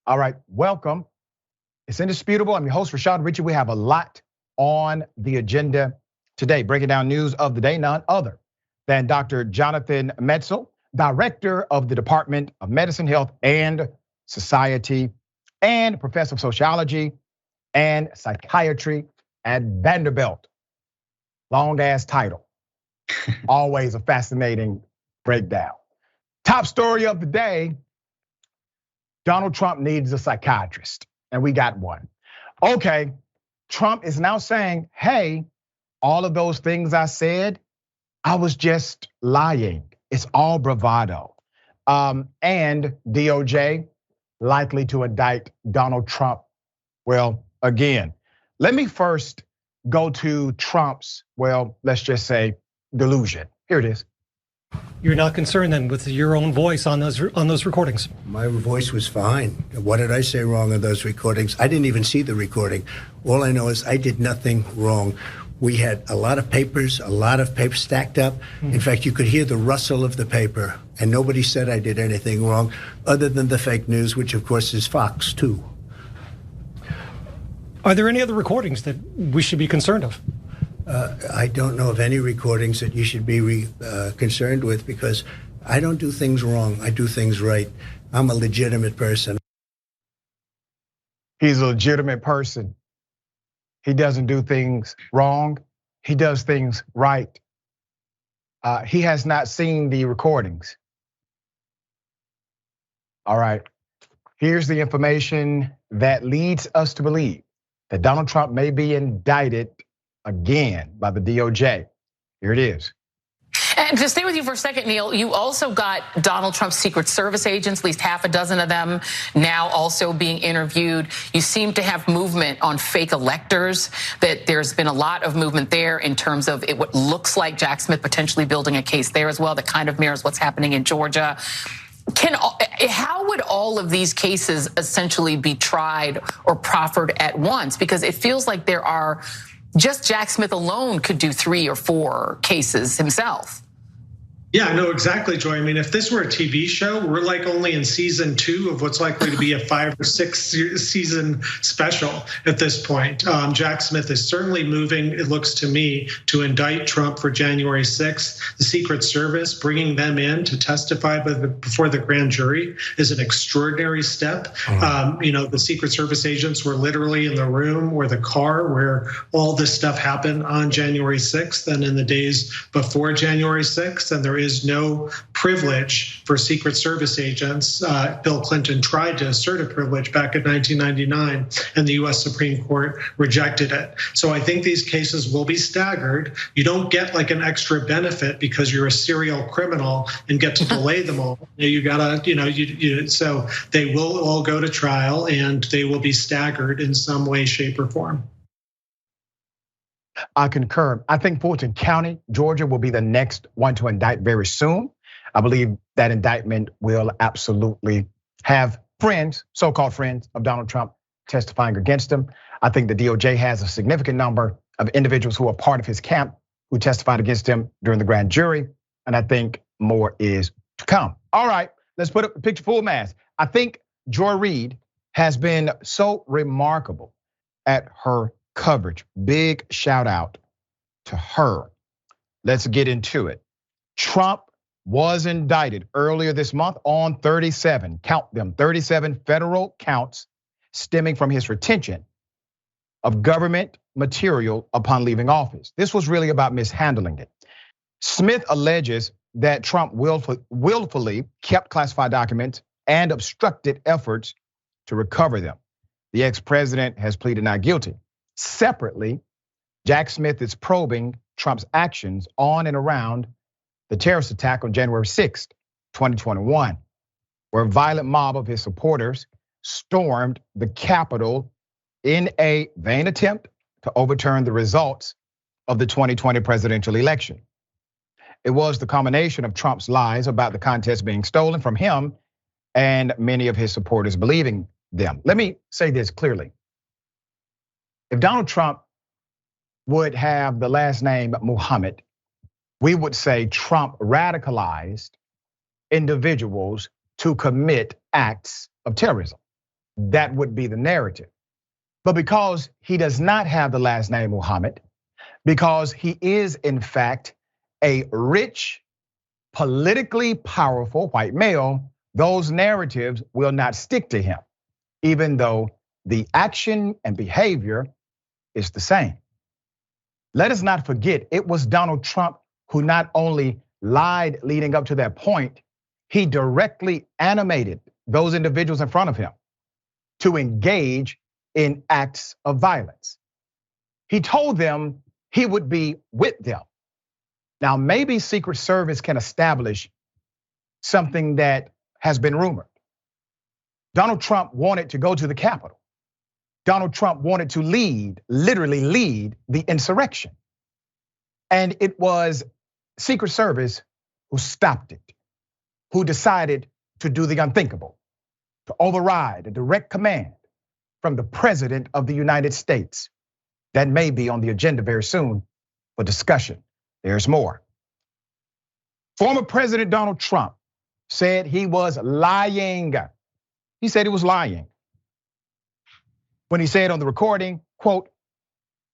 All right, welcome. It's indisputable. I'm your host, Rashad. Richey. We have a lot on the agenda today, breaking down news of the day, none other than Dr. Jonathan Metzl, Director of the Department of Medicine, Health, and Society, and Professor of Sociology and Psychiatry at Vanderbilt. Long ass title. Always a fascinating breakdown. Top story of the day, Donald Trump needs a psychiatrist, and we got one. Okay, Trump is now saying, hey, all of those things I said, I was just lying. It's all bravado. And DOJ likely to indict Donald Trump. Well, again, let me first go to Trump's, well, let's just say delusion. Here it is. You're not concerned then with your own voice on those recordings? My voice was fine. What did I say wrong on those recordings? I didn't even see the recording. All I know is I did nothing wrong. We had a lot of papers stacked up. In fact, you could hear the rustle of the paper, and nobody said I did anything wrong other than the fake news, which of course is Fox too. Are there any other recordings that we should be concerned of? I don't know of any recordings that you should be concerned with, because I don't do things wrong. I do things right. I'm a legitimate person. He's a legitimate person. He doesn't do things wrong. He does things right. He has not seen the recordings. All right, here's the information that leads us to believe that Donald Trump may be indicted again by the DOJ. Here it is. And to stay with you for a second, Neil, you also got Donald Trump's Secret Service agents, at least half a dozen of them, now also being interviewed. You seem to have movement on fake electors, that there's been a lot of movement there in terms of what looks like Jack Smith potentially building a case there as well that kind of mirrors what's happening in Georgia. How would all of these cases essentially be tried or proffered at once? Because it feels like there are, just Jack Smith alone could do 3 or 4 cases himself. Yeah, I know exactly, Joy. I mean, if this were a TV show, we're like only in season 2 of what's likely to be a 5 or 6 season special at this point. Jack Smith is certainly moving, it looks to me, to indict Trump for January 6th. The Secret Service, bringing them in to testify before the grand jury is an extraordinary step. The Secret Service agents were literally in the room or the car where all this stuff happened on January 6th and in the days before January 6th, and there is no privilege for Secret Service agents. Bill Clinton tried to assert a privilege back in 1999, and the US Supreme Court rejected it. So I think these cases will be staggered. You don't get like an extra benefit because you're a serial criminal and get to delay them all. You gotta, so they will all go to trial and they will be staggered in some way, shape, or form. I concur. I think Fulton County, Georgia will be the next one to indict very soon. I believe that indictment will absolutely have friends, so-called friends of Donald Trump testifying against him. I think the DOJ has a significant number of individuals who are part of his camp who testified against him during the grand jury. And I think more is to come. All right, let's put up a picture full mass. I think Joy Reid has been so remarkable at her coverage. Big shout out to her. Let's get into it. Trump was indicted earlier this month on 37, count them, 37 federal counts stemming from his retention of government material upon leaving office. This was really about mishandling it. Smith alleges that Trump willfully kept classified documents and obstructed efforts to recover them. The ex-president has pleaded not guilty. Separately, Jack Smith is probing Trump's actions on and around the terrorist attack on January 6th, 2021, where a violent mob of his supporters stormed the Capitol in a vain attempt to overturn the results of the 2020 presidential election. It was the combination of Trump's lies about the contest being stolen from him and many of his supporters believing them. Let me say this clearly. If Donald Trump would have the last name Muhammad, we would say Trump radicalized individuals to commit acts of terrorism. that would be the narrative. But because he does not have the last name Muhammad, because he is in fact a rich, politically powerful white male, those narratives will not stick to him, even though the action and behavior is the same. Let us not forget, it was Donald Trump who not only lied leading up to that point, he directly animated those individuals in front of him to engage in acts of violence. He told them he would be with them. Now, maybe Secret Service can establish something that has been rumored. Donald Trump wanted to go to the Capitol. Donald Trump wanted to literally lead the insurrection. And it was Secret Service who stopped it, who decided to do the unthinkable, to override a direct command from the President of the United States. That may be on the agenda very soon for discussion. There's more. Former President Donald Trump said he was lying. He said he was lying when he said on the recording, quote,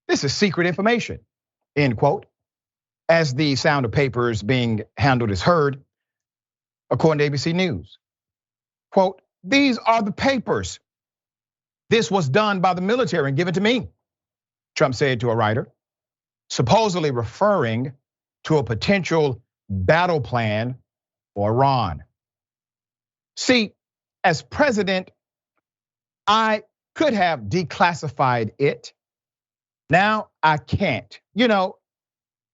"This is secret information," end quote. As the sound of papers being handled is heard, according to ABC News. Quote, "These are the papers. This was done by the military and given to me," Trump said to a writer, supposedly referring to a potential battle plan for Iran. See, as president, I could have declassified it. Now I can't,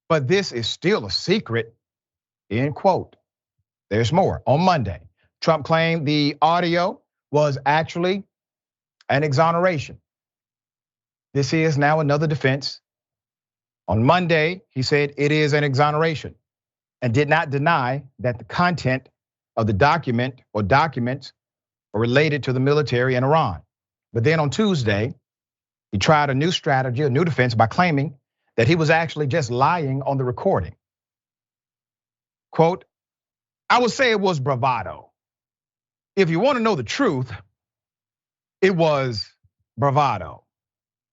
but this is still a secret, end quote. There's more. On Monday, Trump claimed the audio was actually an exoneration. This is now another defense. On Monday, he said it is an exoneration and did not deny that the content of the document or documents are related to the military and Iran. But then on Tuesday, he tried a new strategy, a new defense by claiming that he was actually just lying on the recording. Quote, "I would say it was bravado. If you want to know the truth, it was bravado,"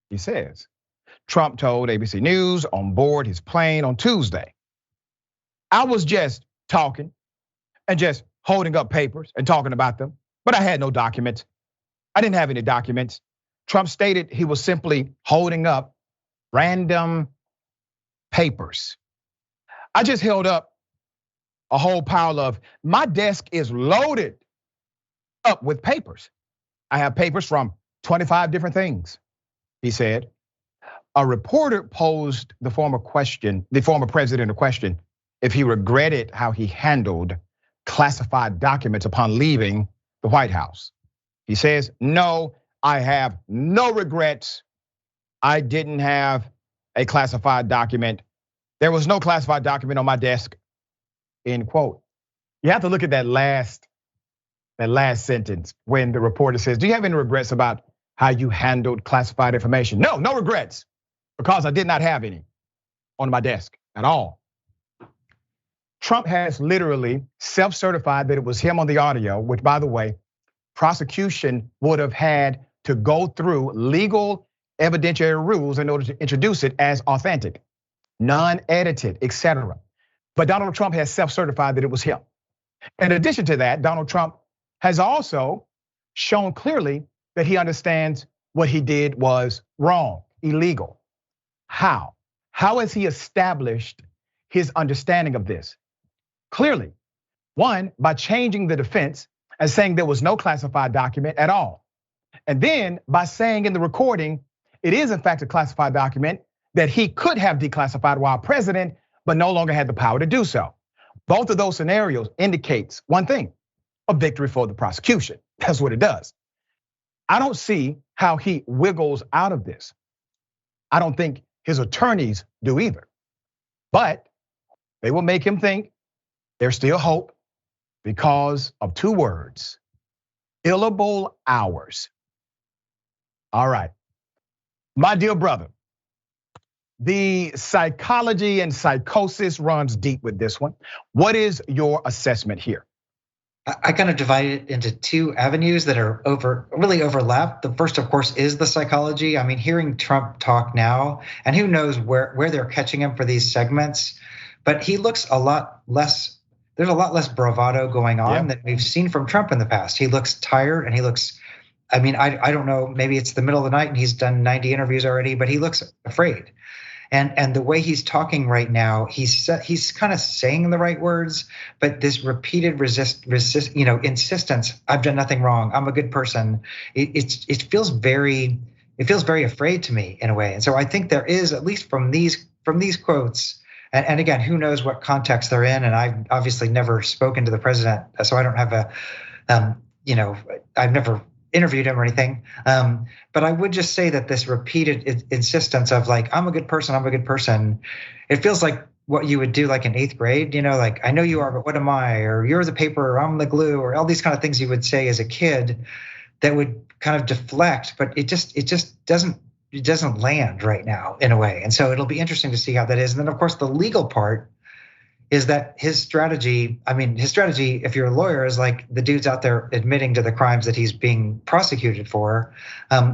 he says. Trump told ABC News on board his plane on Tuesday, "I was just talking and just holding up papers and talking about them, but I had no documents. I didn't have any documents." Trump stated he was simply holding up random papers. "I just held up a whole pile of, my desk is loaded up with papers. I have papers from 25 different things," he said. A reporter posed the former president a question if he regretted how he handled classified documents upon leaving the White House. He says, "No, I have no regrets. I didn't have a classified document. There was no classified document on my desk," end quote. You have to look at that last sentence when the reporter says, "Do you have any regrets about how you handled classified information?" "No, no regrets, because I did not have any on my desk at all." Trump has literally self-certified that it was him on the audio, which, by the way, prosecution would have had to go through legal evidentiary rules in order to introduce it as authentic, non-edited, etc. But Donald Trump has self-certified that it was him. In addition to that, Donald Trump has also shown clearly that he understands what he did was wrong, illegal. How? How has he established his understanding of this? Clearly, one, by changing the defense and saying there was no classified document at all. And then by saying in the recording, it is in fact a classified document that he could have declassified while president, but no longer had the power to do so. Both of those scenarios indicates one thing, a victory for the prosecution. That's what it does. I don't see how he wiggles out of this. I don't think his attorneys do either. But they will make him think there's still hope because of two words, billable hours. All right, my dear brother, the psychology and psychosis runs deep with this one. What is your assessment here? I kind of divide it into two avenues that are really overlap. The first, of course, is the psychology. I mean, hearing Trump talk now, and who knows where they're catching him for these segments, but he looks a lot less, there's a lot less bravado going on than we've seen from Trump in the past. He looks tired and he looks, I mean, I don't know, maybe it's the middle of the night and he's done 90 interviews already, but he looks afraid. And the way he's talking right now, he's kind of saying the right words, but this repeated insistence. I've done nothing wrong. I'm a good person. It feels very afraid to me in a way. And so I think there is, at least from these quotes. And again, who knows what context they're in? And I've obviously never spoken to the president, so I don't have I've never interviewed him or anything. But I would just say that this repeated insistence of like, I'm a good person. It feels like what you would do like in 8th grade, like, I know you are, but what am I? Or you're the paper, or I'm the glue, or all these kind of things you would say as a kid that would kind of deflect, but it just doesn't land right now in a way. And so it'll be interesting to see how that is. And then of course the legal part is that his strategy, if you're a lawyer, is like the dude's out there admitting to the crimes that he's being prosecuted for.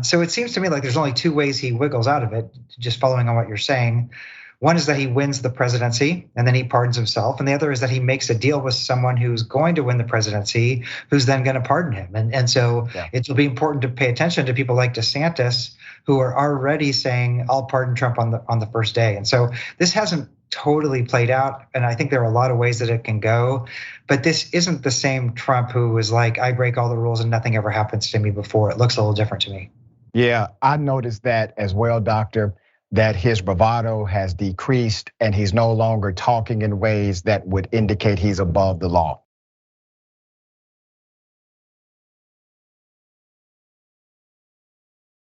So it seems to me like there's only two ways he wiggles out of it, just following on what you're saying. One is that he wins the presidency and then he pardons himself. And the other is that he makes a deal with someone who's going to win the presidency, who's then going to pardon him. And so it'll be important to pay attention to people like DeSantis, who are already saying, I'll pardon Trump on the first day. And so this hasn't totally played out. And I think there are a lot of ways that it can go, but this isn't the same Trump who was like, I break all the rules and nothing ever happens to me before. It looks a little different to me. Yeah, I noticed that as well, Doctor, that his bravado has decreased and he's no longer talking in ways that would indicate he's above the law.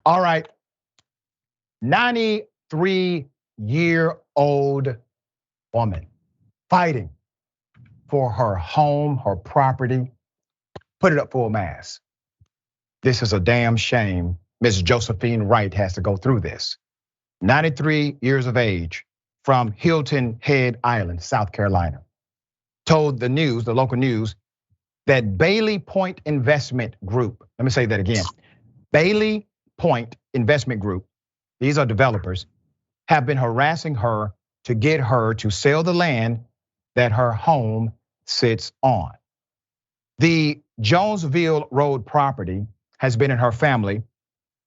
All right, 93-year-old woman fighting for her home, her property, put it up full mass. This is a damn shame. Ms. Josephine Wright has to go through this. 93 years of age, from Hilton Head Island, South Carolina, told the local news, that Bailey Point Investment Group, let me say that again, Bailey Point Investment Group, these are developers, have been harassing her to get her to sell the land that her home sits on. The Jonesville Road property has been in her family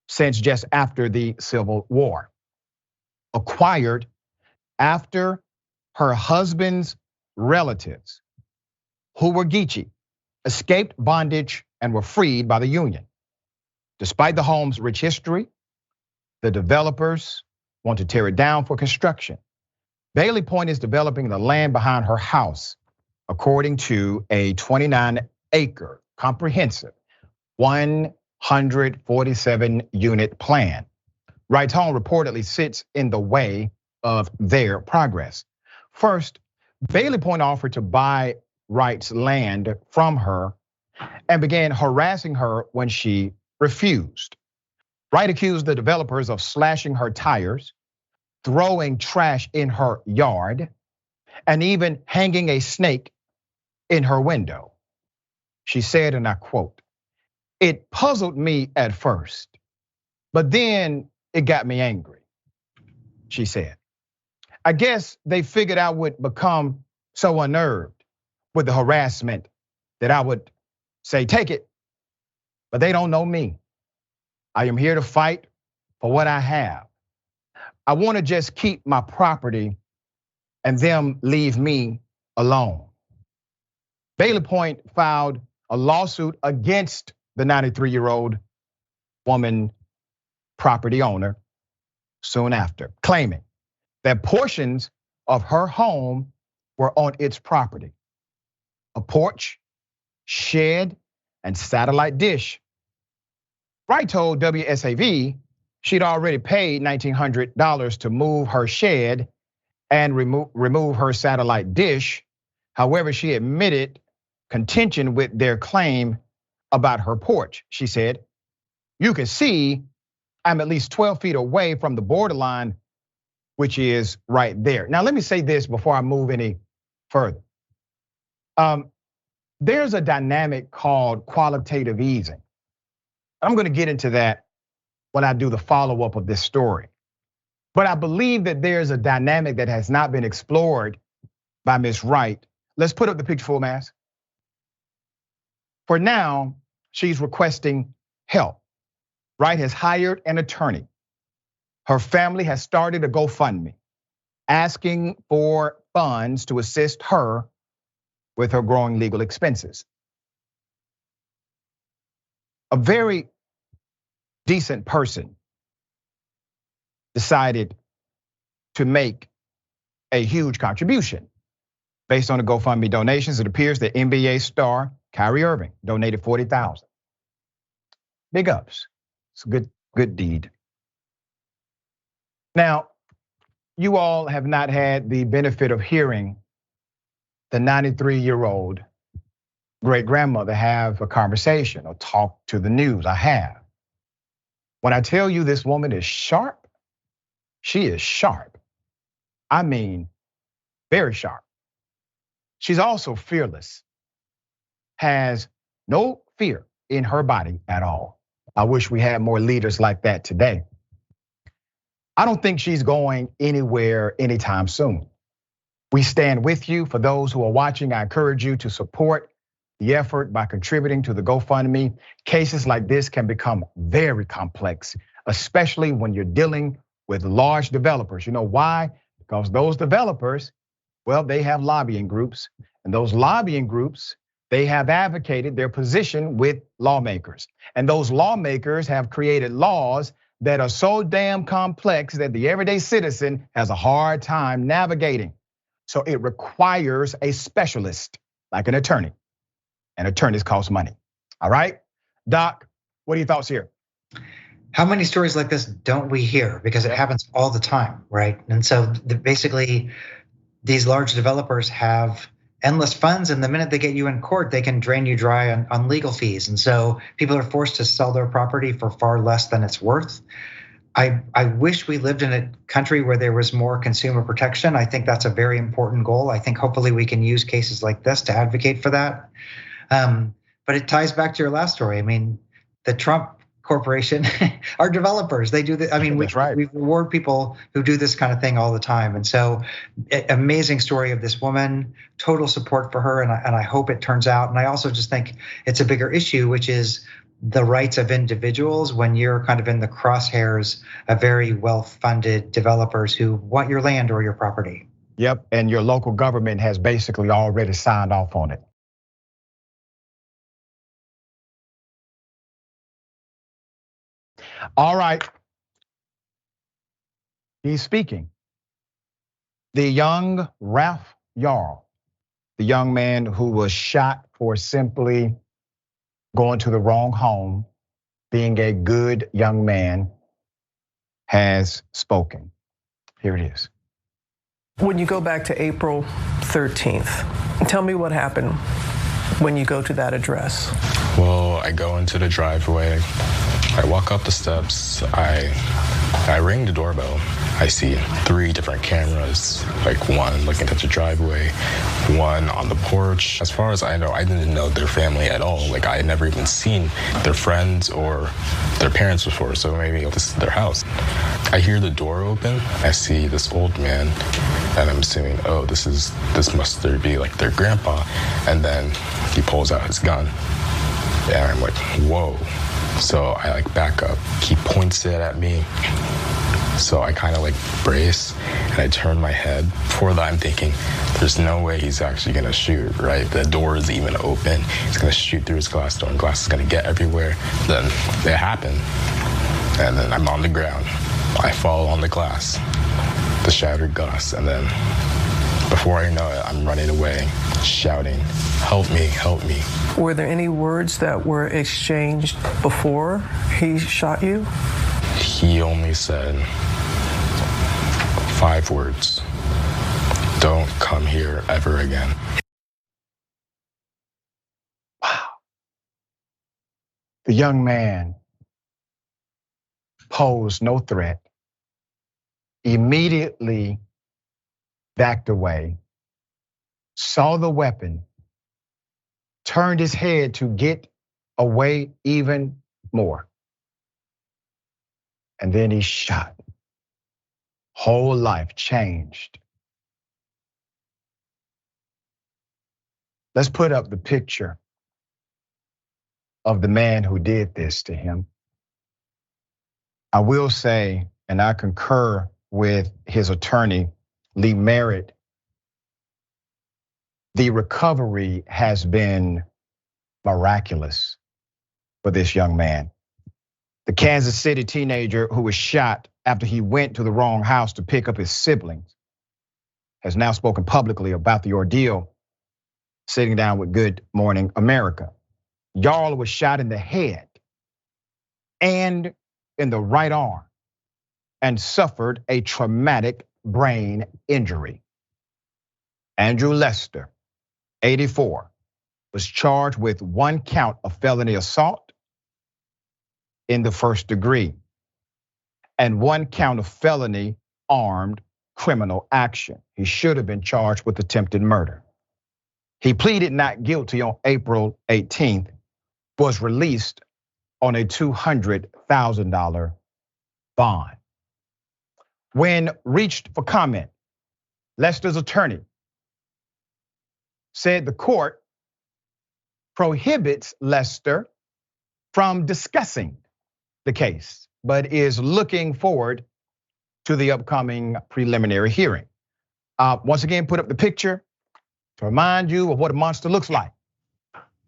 since just after the Civil War. Acquired after her husband's relatives, who were Geechee, escaped bondage and were freed by the Union. Despite the home's rich history, the developers want to tear it down for construction. Bailey Point is developing the land behind her house, according to a 29-acre comprehensive 147-unit plan. Wright's home reportedly sits in the way of their progress. First, Bailey Point offered to buy Wright's land from her and began harassing her when she refused. Wright accused the developers of slashing her tires, throwing trash in her yard, and even hanging a snake in her window. She said, and I quote, "It puzzled me at first, but then it got me angry," she said. "I guess they figured I would become so unnerved with the harassment that I would say, take it, but they don't know me. I am here to fight for what I have. I want to just keep my property and them leave me alone." Bailey Point filed a lawsuit against the 93-year-old woman property owner soon after, claiming that portions of her home were on its property. A porch, shed, and satellite dish. Wright told WSAV she'd already paid $1,900 to move her shed and remove her satellite dish. However, she admitted contention with their claim about her porch. She said, "You can see I'm at least 12 feet away from the borderline, which is right there." Now, let me say this before I move any further. there's a dynamic called qualitative easing. I'm going to get into that when I do the follow-up of this story. But I believe that there's a dynamic that has not been explored by Ms. Wright. Let's put up the picture full mass. For now, she's requesting help. Wright has hired an attorney. Her family has started a GoFundMe, asking for funds to assist her with her growing legal expenses. A very decent person decided to make a huge contribution. Based on the GoFundMe donations, it appears that NBA star Kyrie Irving donated $40,000. Big ups. It's a good deed. Now, you all have not had the benefit of hearing the 93-year-old great-grandmother have a conversation or talk to the news. I have. When I tell you this woman is sharp, she is sharp. I mean, very sharp. She's also fearless, has no fear in her body at all. I wish we had more leaders like that today. I don't think she's going anywhere anytime soon. We stand with you. For those who are watching, I encourage you to support the effort by contributing to the GoFundMe. Cases like this can become very complex, especially when you're dealing with large developers. You know why? Because those developers, well, they have lobbying groups, and those lobbying groups, they have advocated their position with lawmakers. And those lawmakers have created laws that are so damn complex that the everyday citizen has a hard time navigating. So it requires a specialist, like an attorney. And attorneys cost money. All right, Doc, what are your thoughts here? How many stories like this don't we hear? Because it happens all the time, right? And so basically, these large developers have endless funds, and the minute they get you in court, they can drain you dry on legal fees. And so people are forced to sell their property for far less than it's worth. I wish we lived in a country where there was more consumer protection. I think that's a very important goal. I think hopefully we can use cases like this to advocate for that. But it ties back to your last story. I mean, the Trump Corporation are developers. They do that. I mean, we reward people who do this kind of thing all the time. And so amazing story of this woman, total support for her. And I hope it turns out. And I also just think it's a bigger issue, which is the rights of individuals when you're kind of in the crosshairs of very well-funded developers who want your land or your property. Yep, and your local government has basically already signed off on it. All right, he's speaking. The young Ralph Yarl, the young man who was shot for simply going to the wrong home, being a good young man, has spoken. Here it is. When you go back to April 13th, tell me what happened when you go to that address. Well, I go into the driveway. I walk up the steps, I ring the doorbell. I see 3 different cameras, like one looking at the driveway, one on the porch. As far as I know, I didn't know their family at all. Like I had never even seen their friends or their parents before, so maybe this is their house. I hear the door open, I see this old man, and I'm assuming, oh, this must be like their grandpa. And then he pulls out his gun, and I'm like, whoa. So I like back up, he points it at me. So I kind of like brace and I turn my head. Before that, I'm thinking, there's no way he's actually gonna shoot, right? The door is even open. He's gonna shoot through his glass door and glass is gonna get everywhere. Then it happened. And then I'm on the ground. I fall on the glass, the shattered glass. And then before I know it, I'm running away, shouting, help me, help me. Were there any words that were exchanged before he shot you? He only said 5 words. Don't come here ever again. Wow. The young man posed no threat, immediately backed away, saw the weapon, turned his head to get away even more. And then he shot. Whole life changed. Let's put up the picture of the man who did this to him. I will say, and I concur with his attorney, Lee Merritt, the recovery has been miraculous for this young man. The Kansas City teenager who was shot after he went to the wrong house to pick up his siblings has now spoken publicly about the ordeal, sitting down with Good Morning America. Yarl was shot in the head and in the right arm and suffered a traumatic brain injury. Andrew Lester, 84, was charged with 1 count of felony assault in the first degree and 1 count of felony armed criminal action. He should have been charged with attempted murder. He pleaded not guilty on April 18th, was released on a $200,000 bond. When reached for comment, Lester's attorney said the court prohibits Lester from discussing the case, but is looking forward to the upcoming preliminary hearing. Once again, put up the picture to remind you of what a monster looks like.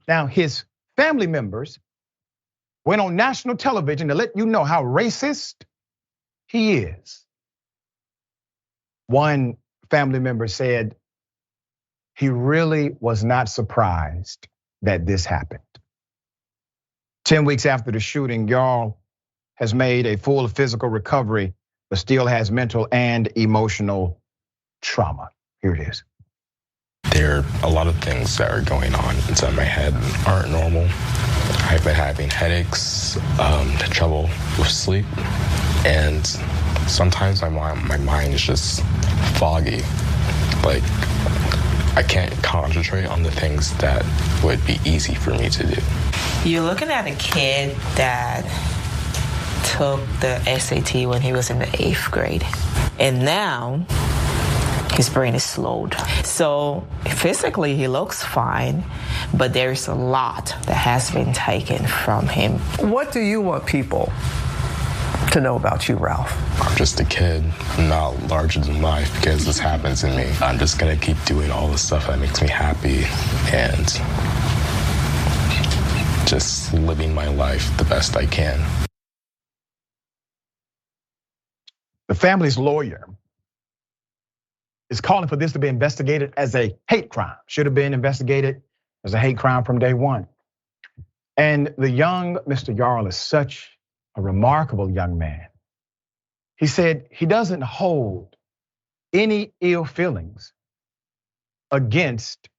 Now, his family members went on national television to let you know how racist he is. One family member said he really was not surprised that this happened. 10 weeks after the shooting, Yarl has made a full physical recovery, but still has mental and emotional trauma. Here it is. There are a lot of things that are going on inside my head aren't normal. I've been having headaches, trouble with sleep, and sometimes my mind is just foggy. Like, I can't concentrate on the things that would be easy for me to do. You're looking at a kid that took the SAT when he was in the 8th grade. And now his brain is slowed. So physically he looks fine, but there's a lot that has been taken from him. What do you want people to know about you, Ralph? I'm just a kid, not larger than life because this happens to me. I'm just gonna keep doing all the stuff that makes me happy and just living my life the best I can. The family's lawyer is calling for this to be investigated as a hate crime. Should have been investigated as a hate crime from day one. And the young Mr. Yarl is such a remarkable young man. He said he doesn't hold any ill feelings against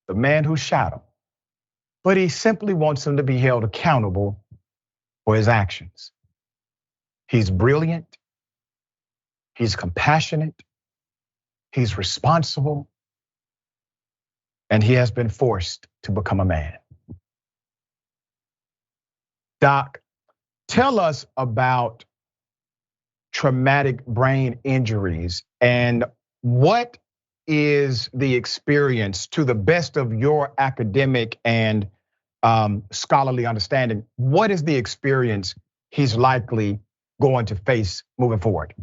the man who shot him, but he simply wants him to be held accountable for his actions. He's brilliant, he's compassionate, he's responsible, and he has been forced to become a man. Doc, tell us about traumatic brain injuries and what is the experience, to the best of your academic and scholarly understanding, what is the experience he's likely going to face moving forward?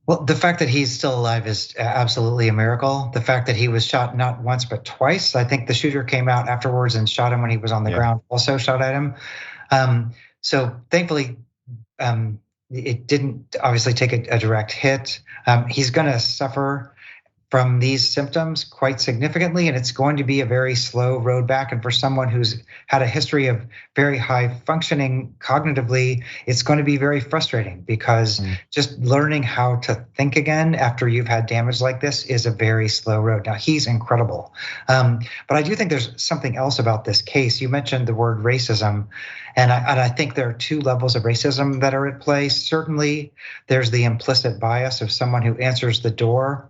Well, the fact that he's still alive is absolutely a miracle. The fact that he was shot not once but twice. I think the shooter came out afterwards and shot him when he was on the ground, also shot at him. So thankfully, it didn't obviously take a direct hit. He's gonna suffer from these symptoms quite significantly, and it's going to be a very slow road back. And for someone who's had a history of very high functioning cognitively, it's going to be very frustrating because just learning how to think again after you've had damage like this is a very slow road. Now, he's incredible. But I do think there's something else about this case. You mentioned the word racism, and I think there are two levels of racism that are at play. Certainly, there's the implicit bias of someone who answers the door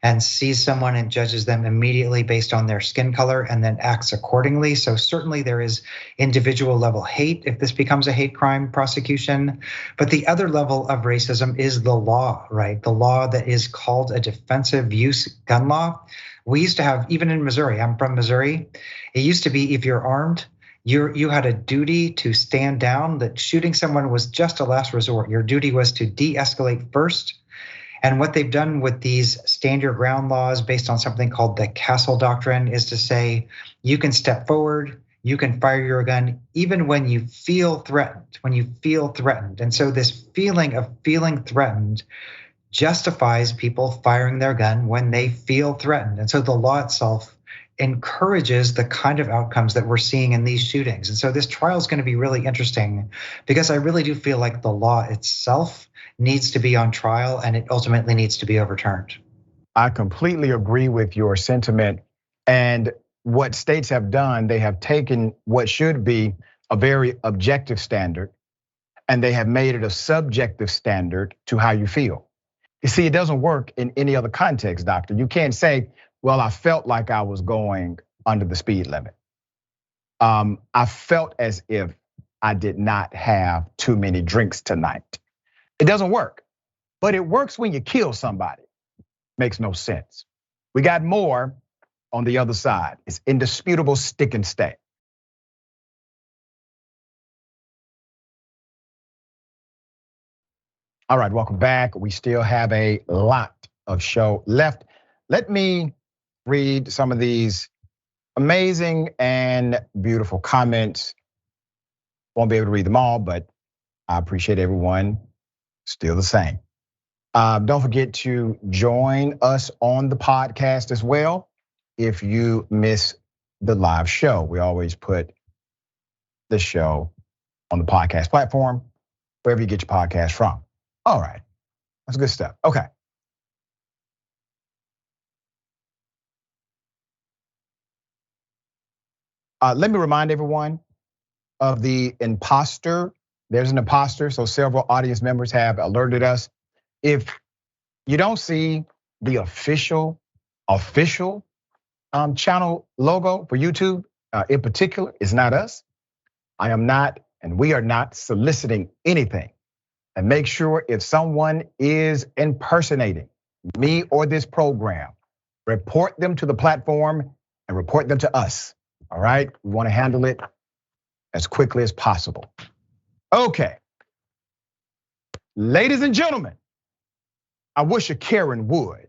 and sees someone and judges them immediately based on their skin color and then acts accordingly. So certainly there is individual level hate if this becomes a hate crime prosecution. But the other level of racism is the law, right? The law that is called a defensive use gun law. We used to have, even in Missouri, I'm from Missouri, it used to be if you're armed, you had a duty to stand down, that shooting someone was just a last resort. Your duty was to de-escalate first. And what they've done with these stand your ground laws based on something called the Castle Doctrine is to say, you can step forward, you can fire your gun, even when you feel threatened, And so this feeling of feeling threatened justifies people firing their gun when they feel threatened. And so the law itself encourages the kind of outcomes that we're seeing in these shootings. And so this trial is going to be really interesting because I really do feel like the law itself needs to be on trial and it ultimately needs to be overturned. I completely agree with your sentiment. And what states have done, they have taken what should be a very objective standard and they have made it a subjective standard to how you feel. You see, it doesn't work in any other context, doctor. You can't say, well, I felt like I was going under the speed limit. I felt as if I did not have too many drinks tonight. It doesn't work, but it works when you kill somebody. Makes no sense. We got more on the other side. It's indisputable stick and stay. All right, welcome back. We still have a lot of show left. Let me read some of these amazing and beautiful comments. Won't be able to read them all, but I appreciate everyone still the same. Don't forget to join us on the podcast as well. If you miss the live show, we always put the show on the podcast platform, wherever you get your podcast from. All right, that's good stuff. Okay. Let me remind everyone of the imposter. There's an imposter, so several audience members have alerted us. If you don't see the official channel logo for YouTube, in particular, it's not us. I am not, and we are not soliciting anything. And make sure if someone is impersonating me or this program, report them to the platform and report them to us. All right, we want to handle it as quickly as possible. Okay, ladies and gentlemen, I wish a Karen would.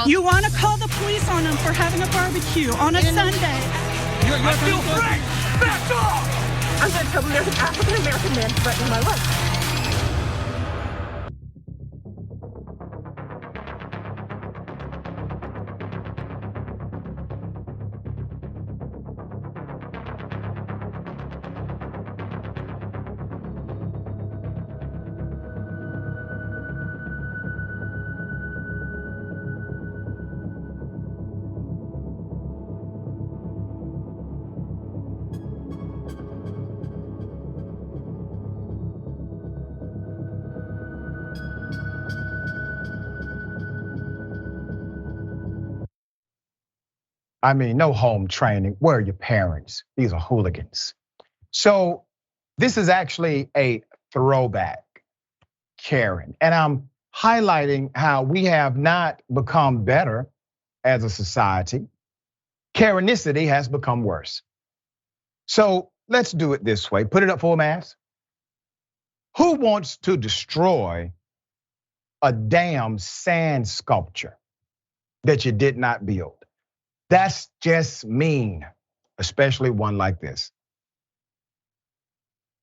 You want to call the police on them for having a barbecue on a Sunday? I feel free. Back off! I'm going to tell them there's an African-American man threatening my life. I mean, no home training. Where are your parents? These are hooligans. So this is actually a throwback, Karen. And I'm highlighting how we have not become better as a society. Karenicity has become worse. So let's do it this way. Put it up full mass. Who wants to destroy a damn sand sculpture that you did not build? That's just mean, especially one like this.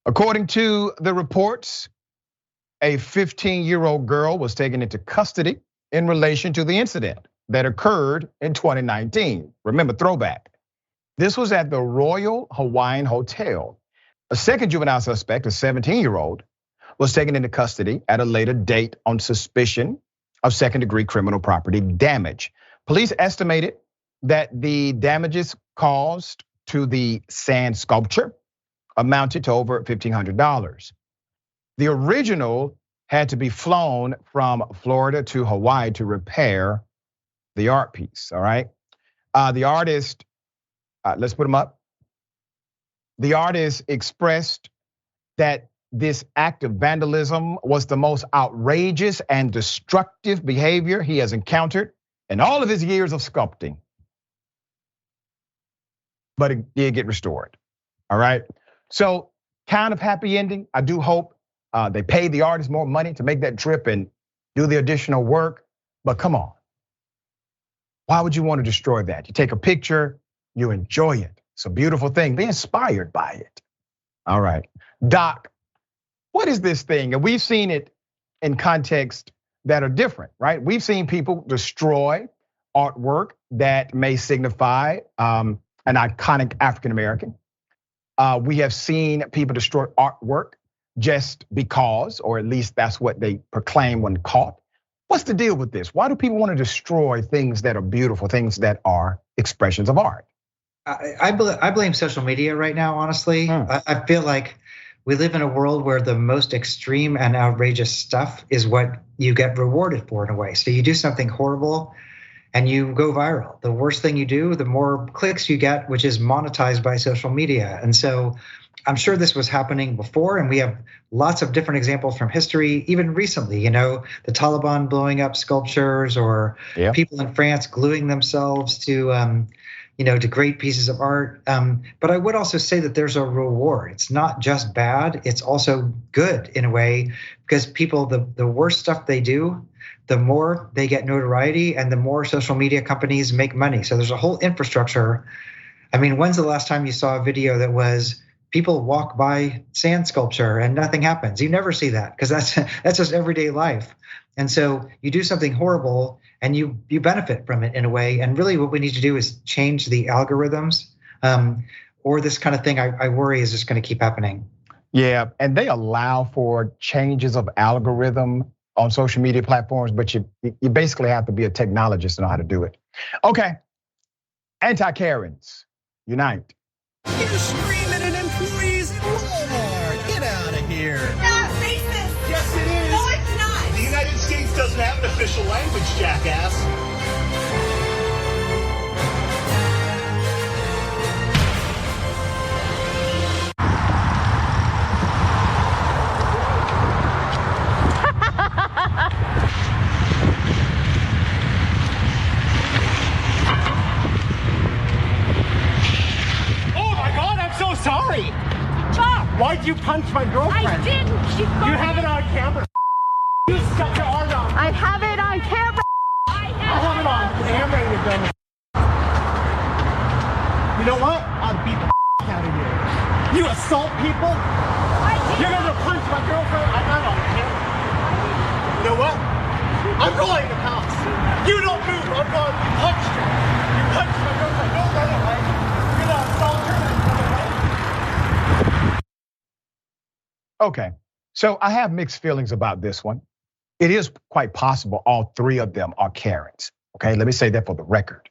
According to the reports, a 15-year-old girl was taken into custody in relation to the incident that occurred in 2019. Remember, throwback. This was at the Royal Hawaiian Hotel. A second juvenile suspect, a 17-year-old, was taken into custody at a later date on suspicion of second-degree criminal property damage. Police estimated that the damages caused to the sand sculpture amounted to over $1,500. The original had to be flown from Florida to Hawaii to repair the art piece, all right? The artist, let's put him up. The artist expressed that this act of vandalism was the most outrageous and destructive behavior he has encountered in all of his years of sculpting. But it did get restored, all right? So kind of happy ending. I do hope they paid the artist more money to make that trip and do the additional work, but come on. Why would you want to destroy that? You take a picture, you enjoy it. It's a beautiful thing, be inspired by it. All right, Doc, what is this thing? And we've seen it in contexts that are different, right? We've seen people destroy artwork that may signify an iconic African American. We have seen people destroy artwork just because, or at least that's what they proclaim when caught. What's the deal with this? Why do people want to destroy things that are beautiful, things that are expressions of art? I blame social media right now, honestly. I feel like we live in a world where the most extreme and outrageous stuff is what you get rewarded for in a way. So you do something horrible and you go viral. The worst thing you do, the more clicks you get, which is monetized by social media. And so I'm sure this was happening before, and we have lots of different examples from history, even recently, the Taliban blowing up sculptures or people in France gluing themselves to great pieces of art. But I would also say that there's a reward. It's not just bad, it's also good in a way, because people, the worse stuff they do, the more they get notoriety and the more social media companies make money. So there's a whole infrastructure. I mean, when's the last time you saw a video that was people walk by sand sculpture and nothing happens? You never see that, because that's just everyday life. And so you do something horrible and you benefit from it in a way. And really what we need to do is change the algorithms, or this kind of thing I worry is just going to keep happening. Yeah, and they allow for changes of algorithm on social media platforms, but you basically have to be a technologist to know how to do it. Okay, anti-Karens, unite. You're screaming at employees at Walmart. Get out of here. That's racist. Yes, it is. No, it's not. The United States doesn't have an official language, jackass. Sorry. Why'd you punch my girlfriend? I didn't. You have it on camera. You stuck your arm out. I have it on camera. I have it on camera, you dumb. You know what? I'll beat the out of you. You assault people? You're gonna punch my girlfriend? I got it on camera. You know what? I'm calling the cops. You don't move. I'm going to punch you. You punched my girlfriend. Don't run away. You're gonna assault her. Okay, so I have mixed feelings about this one. It is quite possible all three of them are Karens. Okay, let me say that for the record.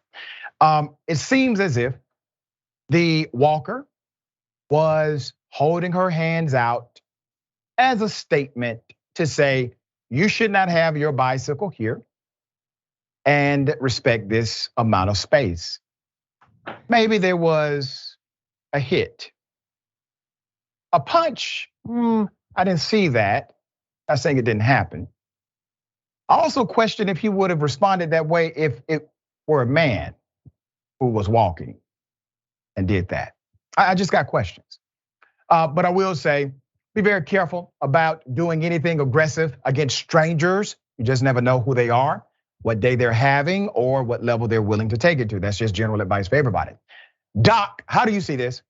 It seems as if the walker was holding her hands out as a statement to say, you should not have your bicycle here and respect this amount of space. Maybe there was a hit. A punch, I didn't see that. I'm saying it didn't happen. I also question if he would have responded that way if it were a man who was walking and did that. I just got questions. But I will say, be very careful about doing anything aggressive against strangers. You just never know who they are, what day they're having, or what level they're willing to take it to. That's just general advice for everybody. Doc, how do you see this?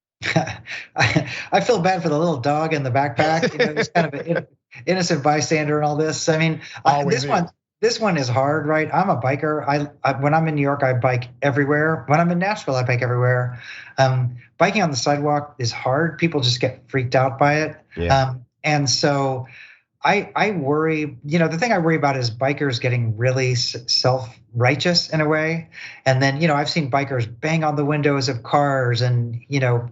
I feel bad for the little dog in the backpack. He's kind of an innocent bystander and all this. I mean, this one is hard, right? I'm a biker. When I'm in New York, I bike everywhere. When I'm in Nashville, I bike everywhere. Biking on the sidewalk is hard. People just get freaked out by it. Yeah. And so I worry, the thing I worry about is bikers getting really self-righteous in a way. And then, I've seen bikers bang on the windows of cars and,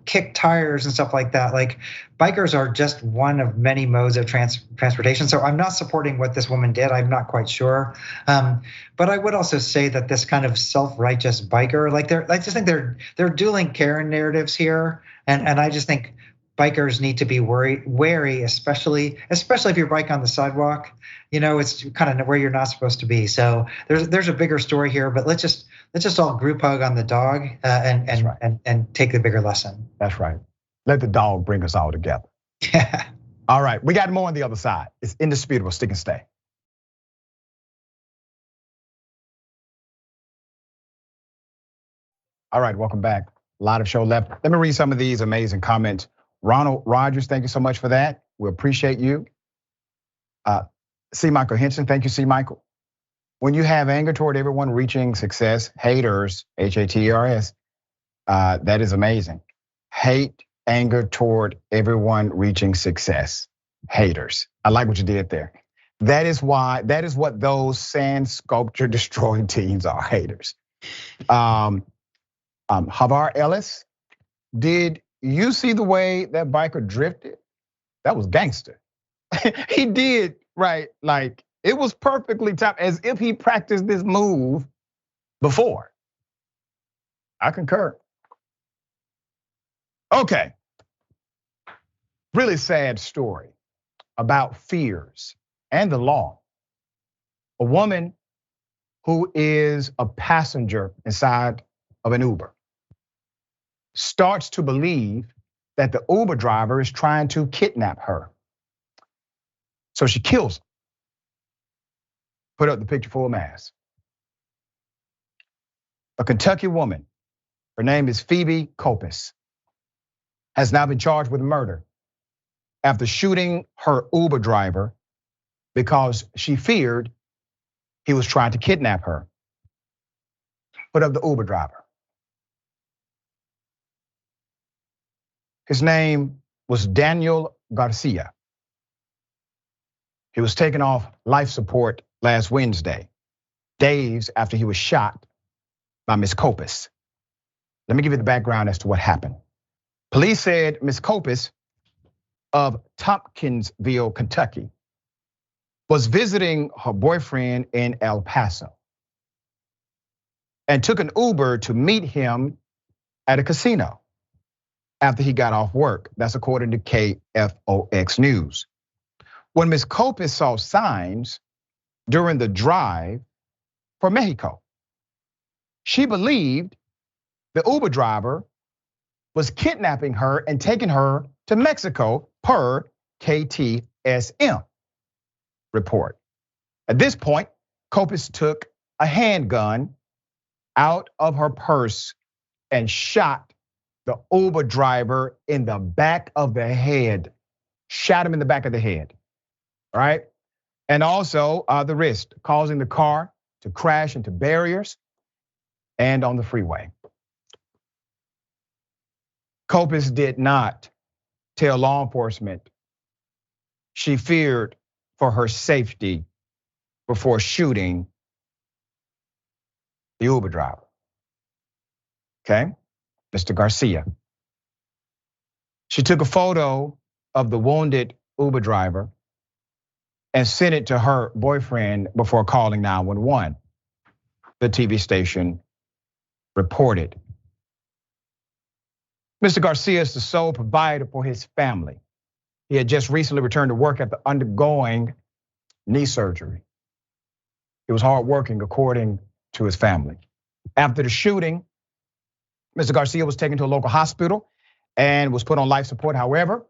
kick tires and stuff like that. Like, bikers are just one of many modes of transportation. So I'm not supporting what this woman did. I'm not quite sure. But I would also say that this kind of self-righteous biker, I just think they're dueling Karen narratives here. And I just think bikers need to be wary, especially if you're biking on the sidewalk. It's kind of where you're not supposed to be. So there's a bigger story here, but let's just all group hug on the dog and take the bigger lesson. That's right. Let the dog bring us all together. Yeah. All right, we got more on the other side. It's indisputable. Stick and stay. All right, welcome back. A lot of show left. Let me read some of these amazing comments. Ronald Rogers, thank you so much for that. We appreciate you. C. Michael Henson, thank you, C. Michael. When you have anger toward everyone reaching success, haters, HATERS, that is amazing. Hate, anger toward everyone reaching success, haters. I like what you did there. That is what those sand sculpture destroying teams are, haters. Havar Ellis, did you see the way that biker drifted? That was gangster. He did, right? Like, it was perfectly timed, as if he practiced this move before. I concur. Okay. Really sad story about fears and the law. A woman who is a passenger inside of an Uber starts to believe that the Uber driver is trying to kidnap her. So she kills him. Put up the picture full mass. A Kentucky woman, her name is Phoebe Copus, has now been charged with murder after shooting her Uber driver because she feared he was trying to kidnap her. Put up the Uber driver. His name was Daniel Garcia. He was taken off life support last Wednesday, days after he was shot by Ms. Copus. Let me give you the background as to what happened. Police said Ms. Copus of Tompkinsville, Kentucky, was visiting her boyfriend in El Paso and took an Uber to meet him at a casino after he got off work. That's according to KFOX News. When Ms. Copus saw signs during the drive for Mexico, she believed the Uber driver was kidnapping her and taking her to Mexico, per KTSM report. At this point, Copus took a handgun out of her purse and shot the Uber driver in the back of the head, shot him in the back of the head, right? And also the wrist, causing the car to crash into barriers and on the freeway. Copus did not tell law enforcement she feared for her safety before shooting the Uber driver. Okay, Mr. Garcia. She took a photo of the wounded Uber driver and sent it to her boyfriend before calling 911. The TV station reported. Mr. Garcia is the sole provider for his family. He had just recently returned to work after undergoing knee surgery. He was hardworking, according to his family. After the shooting, Mr. Garcia was taken to a local hospital and was put on life support. However,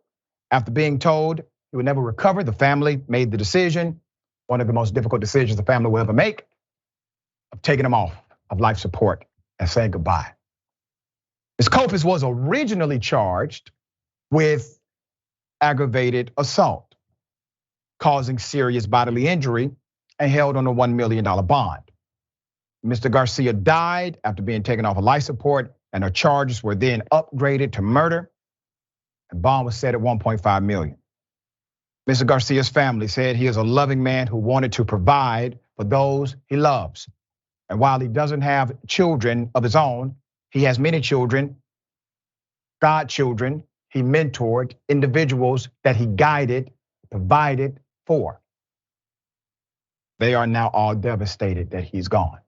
after being told he would never recover, the family made the decision, one of the most difficult decisions the family will ever make, of taking him off of life support and saying goodbye. Ms. Copus was originally charged with aggravated assault, causing serious bodily injury, and held on a $1 million bond. Mr. Garcia died after being taken off of life support, and her charges were then upgraded to murder. The bond was set at $1.5 million. Mr. Garcia's family said he is a loving man who wanted to provide for those he loves. And while he doesn't have children of his own, he has many children, godchildren. He mentored individuals that he guided, provided for. They are now all devastated that he's gone.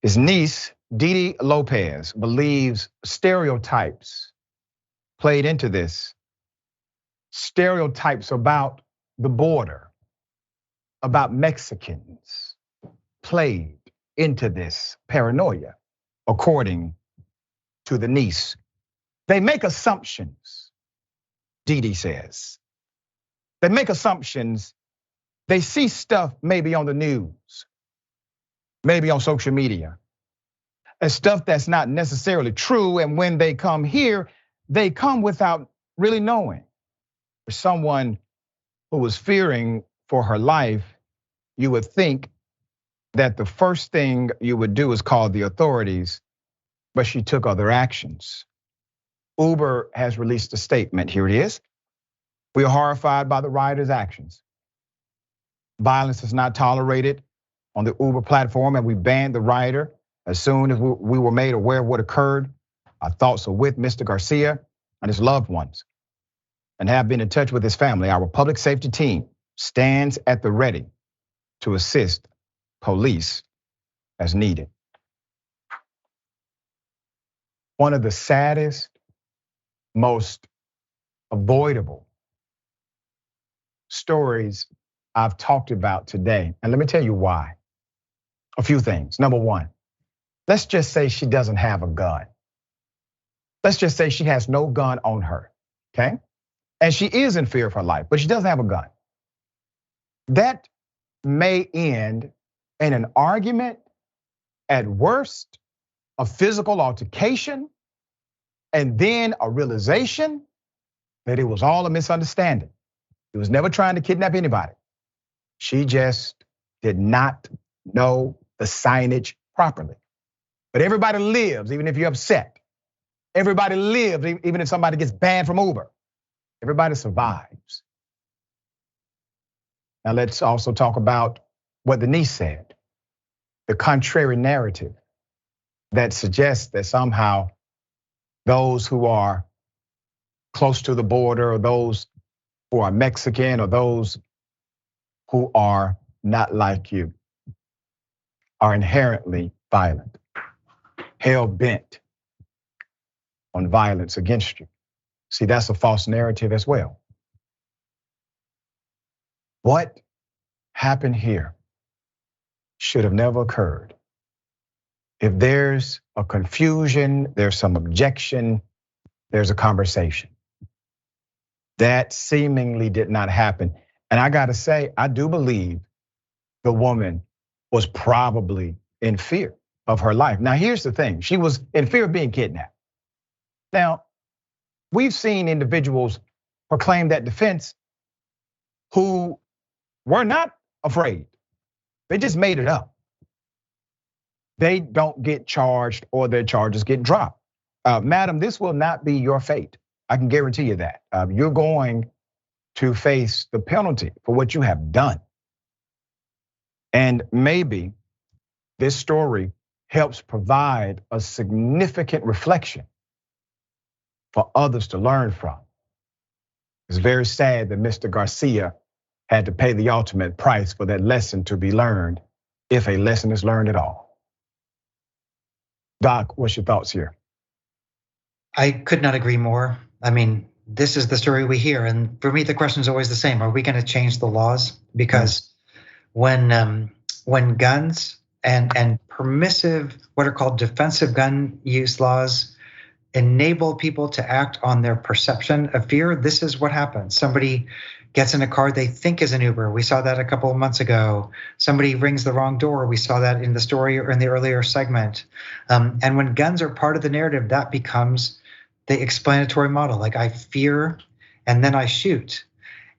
His niece, Didi Lopez, believes stereotypes played into this. Stereotypes about the border, about Mexicans, played into this paranoia, according to the niece. They make assumptions, Didi says. They make assumptions. They see stuff maybe on the news, maybe on social media, and stuff that's not necessarily true. And when they come here, they come without really knowing. For someone who was fearing for her life, you would think that the first thing you would do is call the authorities, but she took other actions. Uber has released a statement. Here it is. We are horrified by the rider's actions. Violence is not tolerated on the Uber platform, and we banned the rider as soon as we were made aware of what occurred. Our thoughts are with Mr. Garcia and his loved ones, and have been in touch with his family. Our public safety team stands at the ready to assist police as needed. One of the saddest, most avoidable stories I've talked about today. And let me tell you why. A few things. Number one, let's just say she doesn't have a gun. Let's just say she has no gun on her, okay? And she is in fear of her life, but she doesn't have a gun. That may end in an argument, at worst, a physical altercation, and then a realization that it was all a misunderstanding. He was never trying to kidnap anybody. She just did not know the signage properly. But everybody lives, even if you're upset. Everybody lives, even if somebody gets banned from Uber. Everybody survives. Now let's also talk about what the niece said. The contrary narrative that suggests that somehow those who are close to the border, or those who are Mexican, or those who are not like you, are inherently violent, hell-bent on violence against you. See, that's a false narrative as well. What happened here should have never occurred. If there's a confusion, there's some objection, there's a conversation. That seemingly did not happen. And I gotta say, I do believe the woman was probably in fear of her life. Now, here's the thing. She was in fear of being kidnapped. Now, we've seen individuals proclaim that defense who were not afraid. They just made it up. They don't get charged, or their charges get dropped. Madam, this will not be your fate. I can guarantee you that. You're going to face the penalty for what you have done. And maybe this story helps provide a significant reflection for others to learn from. It's very sad that Mr. Garcia had to pay the ultimate price for that lesson to be learned, if a lesson is learned at all. Doc, what's your thoughts here? I could not agree more. I mean, this is the story we hear. And for me, the question is always the same. Are we going to change the laws? Because when guns and permissive, what are called defensive gun use laws, enable people to act on their perception of fear, this is what happens. Somebody gets in a car they think is an Uber. We saw that a couple of months ago. Somebody rings the wrong door. We saw that in the story or in the earlier segment. And when guns are part of the narrative, that becomes the explanatory model. Like, I fear and then I shoot.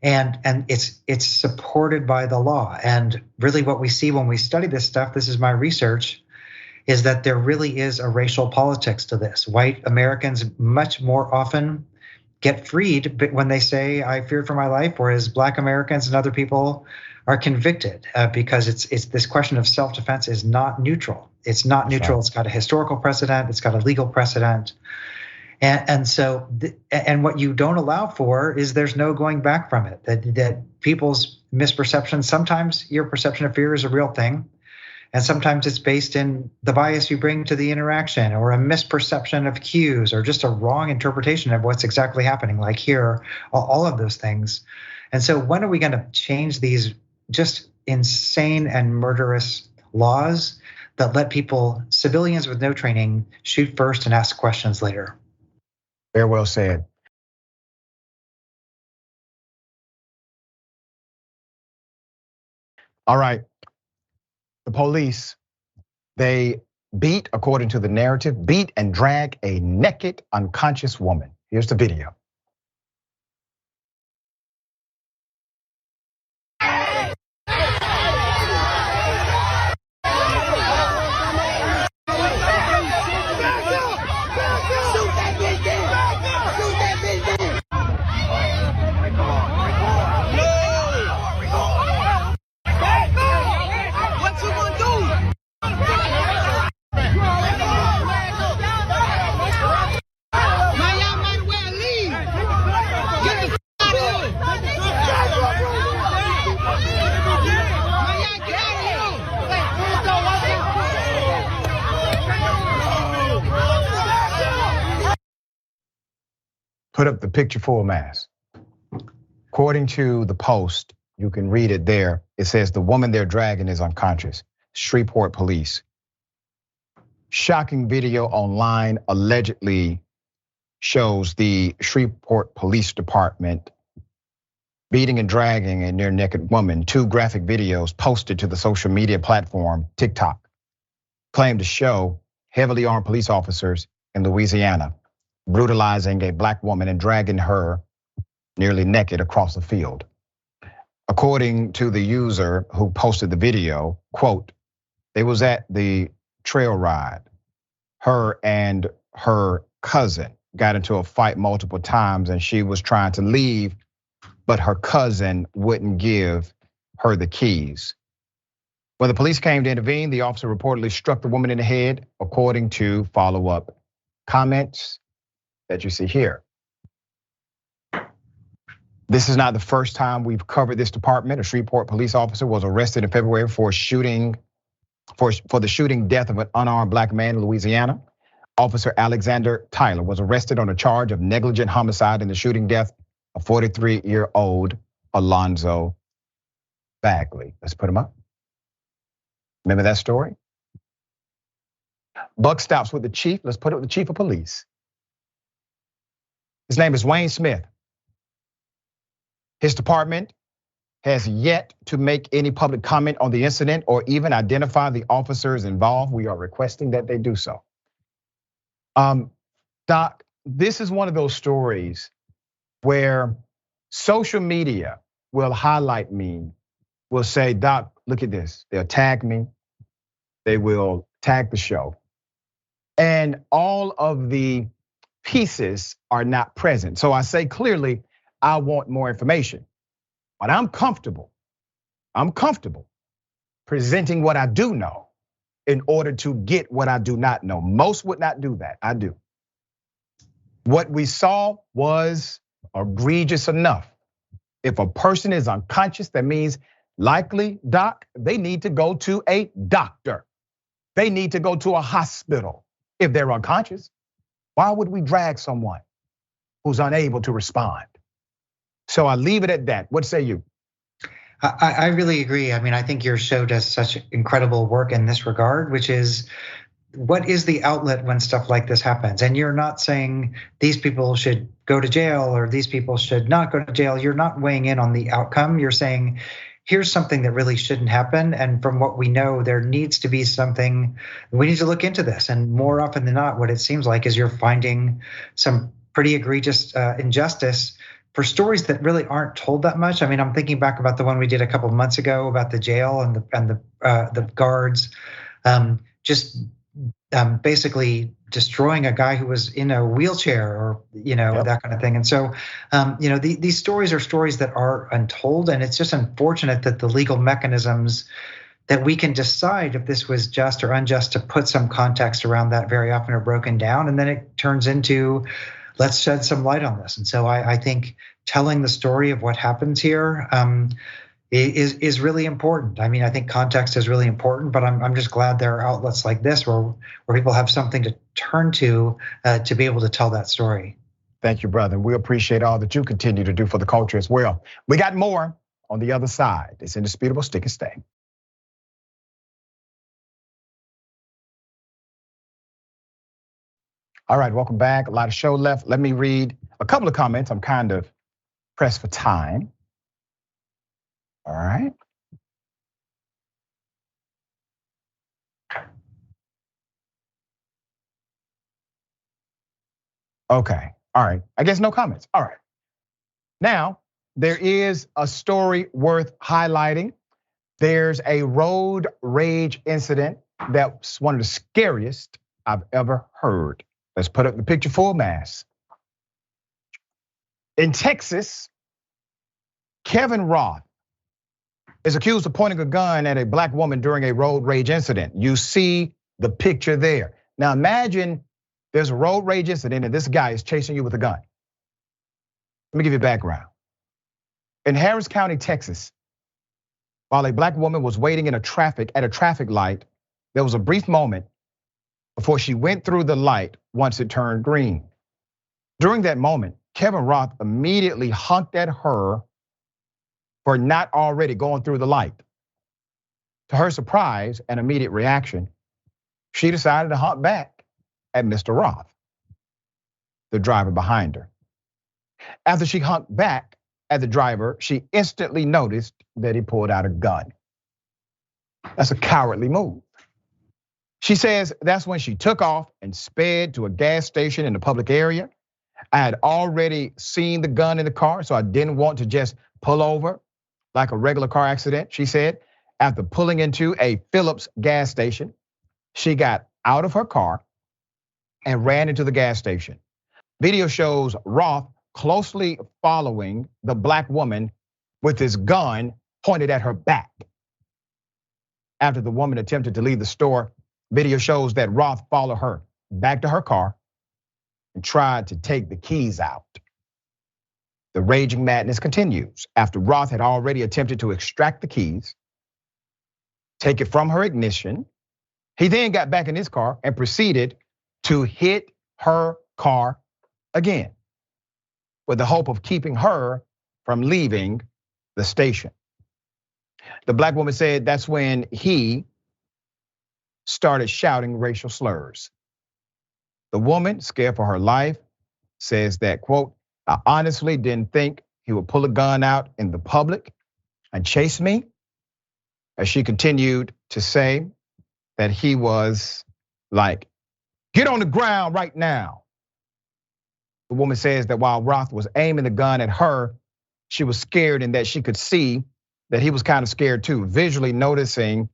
And it's supported by the law. And really what we see when we study this stuff, this is my research, is that there really is a racial politics to this. White Americans much more often get freed when they say, I feared for my life, or as Black Americans and other people are convicted, because it's this question of self-defense is not neutral. It's not neutral. It's got a historical precedent. It's got a legal precedent. And so what you don't allow for is there's no going back from it, that people's misperceptions, sometimes your perception of fear is a real thing. And sometimes it's based in the bias you bring to the interaction, or a misperception of cues, or just a wrong interpretation of what's exactly happening, like here, all of those things. And so when are we going to change these just insane and murderous laws that let people, civilians with no training, shoot first and ask questions later? Very well said. All right. The police, they beat, according to the narrative, beat and drag a naked, unconscious woman. Here's the video. Put up the picture full mask. According to the Post, you can read it there. It says the woman they're dragging is unconscious. Shreveport police. Shocking video online allegedly shows the Shreveport Police Department beating and dragging a near naked woman. 2 graphic videos posted to the social media platform TikTok claim to show heavily armed police officers in Louisiana brutalizing a Black woman and dragging her nearly naked across the field. According to the user who posted the video, quote, they was at the trail ride. Her and her cousin got into a fight multiple times and she was trying to leave, but her cousin wouldn't give her the keys. When the police came to intervene, the officer reportedly struck the woman in the head, according to follow-up comments that you see here. This is not the first time we've covered this department. A Shreveport police officer was arrested in February for the shooting death of an unarmed Black man in Louisiana. Officer Alexander Tyler was arrested on a charge of negligent homicide in the shooting death of 43-year-old Alonzo Bagley. Let's put him up. Remember that story? Buck stops with the chief. Let's put it with the chief of police. His name is Wayne Smith. His department has yet to make any public comment on the incident or even identify the officers involved. We are requesting that they do so. Doc, this is one of those stories where social media will highlight me, will say, Doc, look at this. They'll tag me. They will tag the show. And all of the pieces are not present. So I say clearly, I want more information. But I'm comfortable presenting what I do know in order to get what I do not know. Most would not do that, I do. What we saw was egregious enough. If a person is unconscious, that means likely, Doc, they need to go to a doctor. They need to go to a hospital if they're unconscious. Why would we drag someone who's unable to respond? So I leave it at that. What say you? I really agree. I mean, I think your show does such incredible work in this regard, which is, what is the outlet when stuff like this happens? And you're not saying these people should go to jail or these people should not go to jail. You're not weighing in on the outcome. You're saying, here's something that really shouldn't happen. And from what we know, there needs to be something, we need to look into this. And more often than not, what it seems like is you're finding some pretty egregious injustice for stories that really aren't told that much. I mean, I'm thinking back about the one we did a couple of months ago about the jail and the guards just basically destroying a guy who was in a wheelchair or, that kind of thing. And so, these stories are stories that are untold, and it's just unfortunate that the legal mechanisms that we can decide if this was just or unjust to put some context around that very often are broken down. And then it turns into, let's shed some light on this. And so I think telling the story of what happens here is really important. I mean, I think context is really important, but I'm just glad there are outlets like this where people have something to turn to be able to tell that story. Thank you, brother. We appreciate all that you continue to do for the culture as well. We got more on the other side. It's indisputable. Stick and stay. All right, welcome back. A lot of show left. Let me read a couple of comments. I'm kind of pressed for time. All right. Okay, all right. I guess no comments. All right. Now, there is a story worth highlighting. There's a road rage incident that's one of the scariest I've ever heard. Let's put up the picture full mass. In Texas, Kevin Roth is accused of pointing a gun at a black woman during a road rage incident. You see the picture there. Now imagine there's a road rage incident and this guy is chasing you with a gun. Let me give you background. In Harris County, Texas, while a black woman was waiting at a traffic light, there was a brief moment before she went through the light once it turned green. During that moment, Kevin Roth immediately honked at her for not already going through the light. To her surprise and immediate reaction, she decided to honk back at Mr. Roth, the driver behind her. After she honked back at the driver, she instantly noticed that he pulled out a gun. That's a cowardly move. She says that's when she took off and sped to a gas station in the public area. I had already seen the gun in the car, so I didn't want to just pull over like a regular car accident. She said after pulling into a Phillips gas station, she got out of her car and ran into the gas station. Video shows Roth closely following the black woman with his gun pointed at her back. After the woman attempted to leave the store, video shows that Roth followed her back to her car and tried to take the keys out. The raging madness continues. After Roth had already attempted to extract the keys, take it from her ignition, he then got back in his car and proceeded to hit her car again with the hope of keeping her from leaving the station. The black woman said that's when he started shouting racial slurs. The woman, scared for her life, says that, quote, I honestly didn't think he would pull a gun out in the public and chase me. As she continued to say that he was like, get on the ground right now. The woman says that while Roth was aiming the gun at her, she was scared and that she could see that he was kind of scared too, visually noticing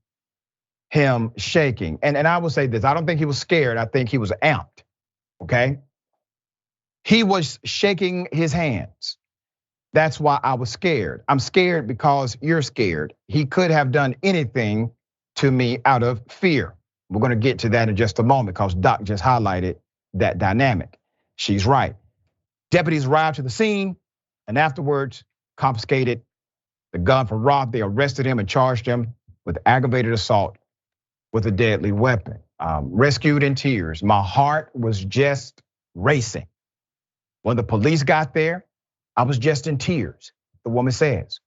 him shaking. And I will say this, I don't think he was scared, I think he was amped, okay? He was shaking his hands. That's why I was scared. I'm scared because you're scared. He could have done anything to me out of fear. We're gonna get to that in just a moment because Doc just highlighted that dynamic. She's right. Deputies arrived to the scene and afterwards confiscated the gun from Roth. They arrested him and charged him with aggravated assault with a deadly weapon. Rescued in tears. My heart was just racing. When the police got there, I was just in tears, the woman says.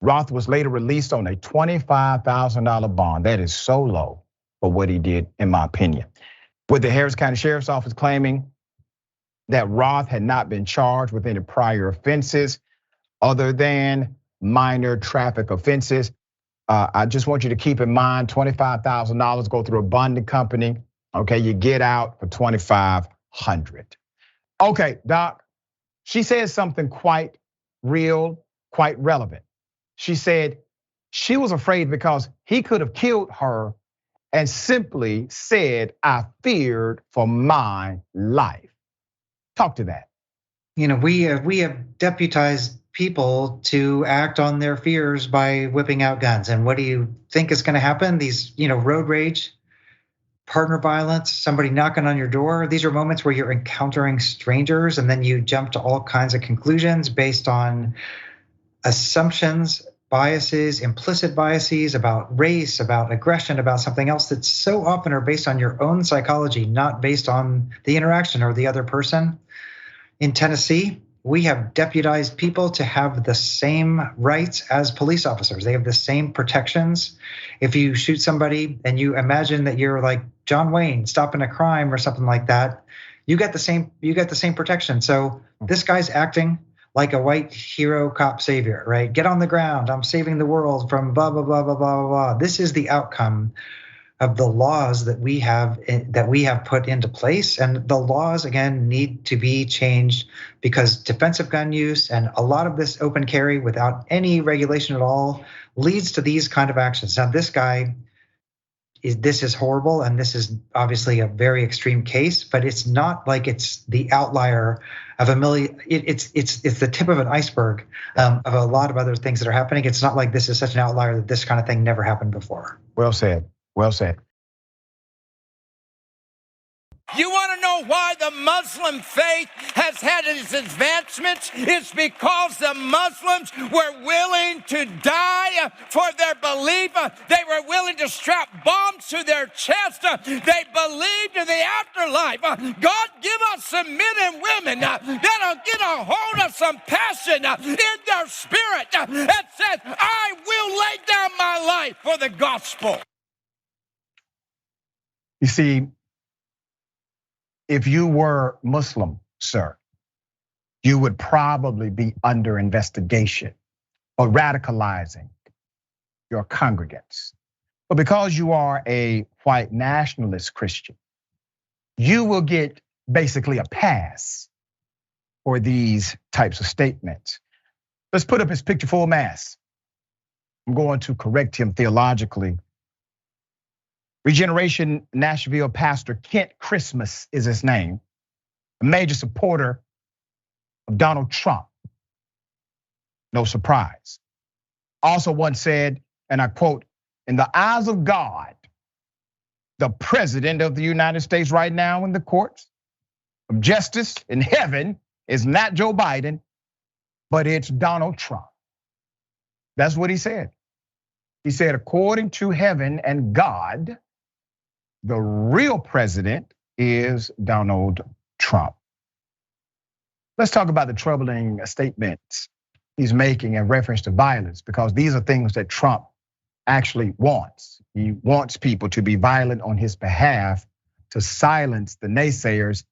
Roth was later released on a $25,000 bond. That is so low for what he did, in my opinion. With the Harris County Sheriff's Office claiming that Roth had not been charged with any prior offenses other than minor traffic offenses. I just want you to keep in mind, $25,000 go through a bonding company. Okay, you get out for $2,500. Okay, Doc, she said something quite real, quite relevant. She said she was afraid because he could have killed her and simply said, I feared for my life. Talk to that. We have deputized people to act on their fears by whipping out guns. And what do you think is going to happen? These, road rage, partner violence, somebody knocking on your door. These are moments where you're encountering strangers and then you jump to all kinds of conclusions based on assumptions, biases, implicit biases about race, about aggression, about something else that so often are based on your own psychology, not based on the interaction or the other person. In Tennessee, we have deputized people to have the same rights as police officers. They have the same protections. If you shoot somebody and you imagine that you're like John Wayne stopping a crime or something like that, you get the same protection. So this guy's acting like a white hero cop savior, right? Get on the ground. I'm saving the world from blah, blah, blah, blah, blah, blah, blah. This is the outcome of the laws that we have put into place. And the laws, again, need to be changed because defensive gun use and a lot of this open carry without any regulation at all leads to these kind of actions. Now, this is horrible, and this is obviously a very extreme case, but it's not like it's the outlier of a million. It's the tip of an iceberg of a lot of other things that are happening. It's not like this is such an outlier that this kind of thing never happened before. Well said. Well said. You want to know why the Muslim faith has had its advancements? It's because the Muslims were willing to die for their belief. They were willing to strap bombs to their chest. They believed in the afterlife. God, give us some men and women that'll get a hold of some passion in their spirit that says, I will lay down my life for the gospel. You see, if you were Muslim, sir, you would probably be under investigation or radicalizing your congregants. But because you are a white nationalist Christian, you will get basically a pass for these types of statements. Let's put up his picture full mass. I'm going to correct him theologically. Regeneration Nashville pastor Kent Christmas is his name, a major supporter of Donald Trump. No surprise. Also once said, and I quote, in the eyes of God, the president of the United States right now in the courts of justice in heaven is not Joe Biden, but it's Donald Trump. That's what he said. He said, according to heaven and God, the real president is Donald Trump. Let's talk about the troubling statements he's making in reference to violence, because these are things that Trump actually wants. He wants people to be violent on his behalf to silence the naysayers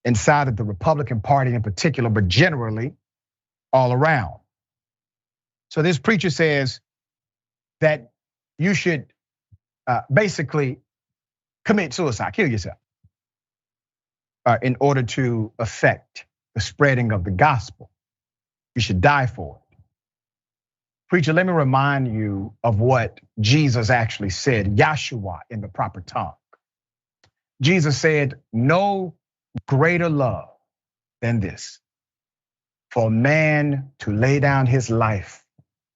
inside of the Republican Party in particular, but generally all around. So this preacher says that you should basically commit suicide, kill yourself, in order to affect the spreading of the gospel. You should die for it. Preacher, let me remind you of what Jesus actually said, Yahshua in the proper tongue. Jesus said, no greater love than this, for a man to lay down his life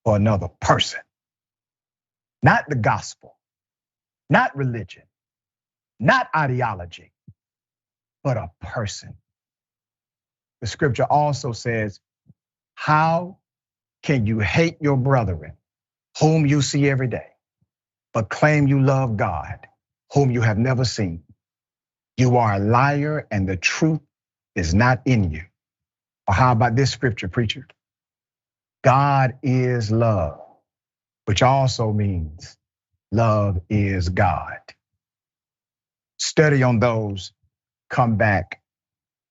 for another person. Not the gospel, not religion, not ideology, but a person. The scripture also says, how can you hate your brethren, whom you see every day, but claim you love God, whom you have never seen? You are a liar and the truth is not in you. Or how about this scripture, preacher? God is love, which also means love is God. Study on those, come back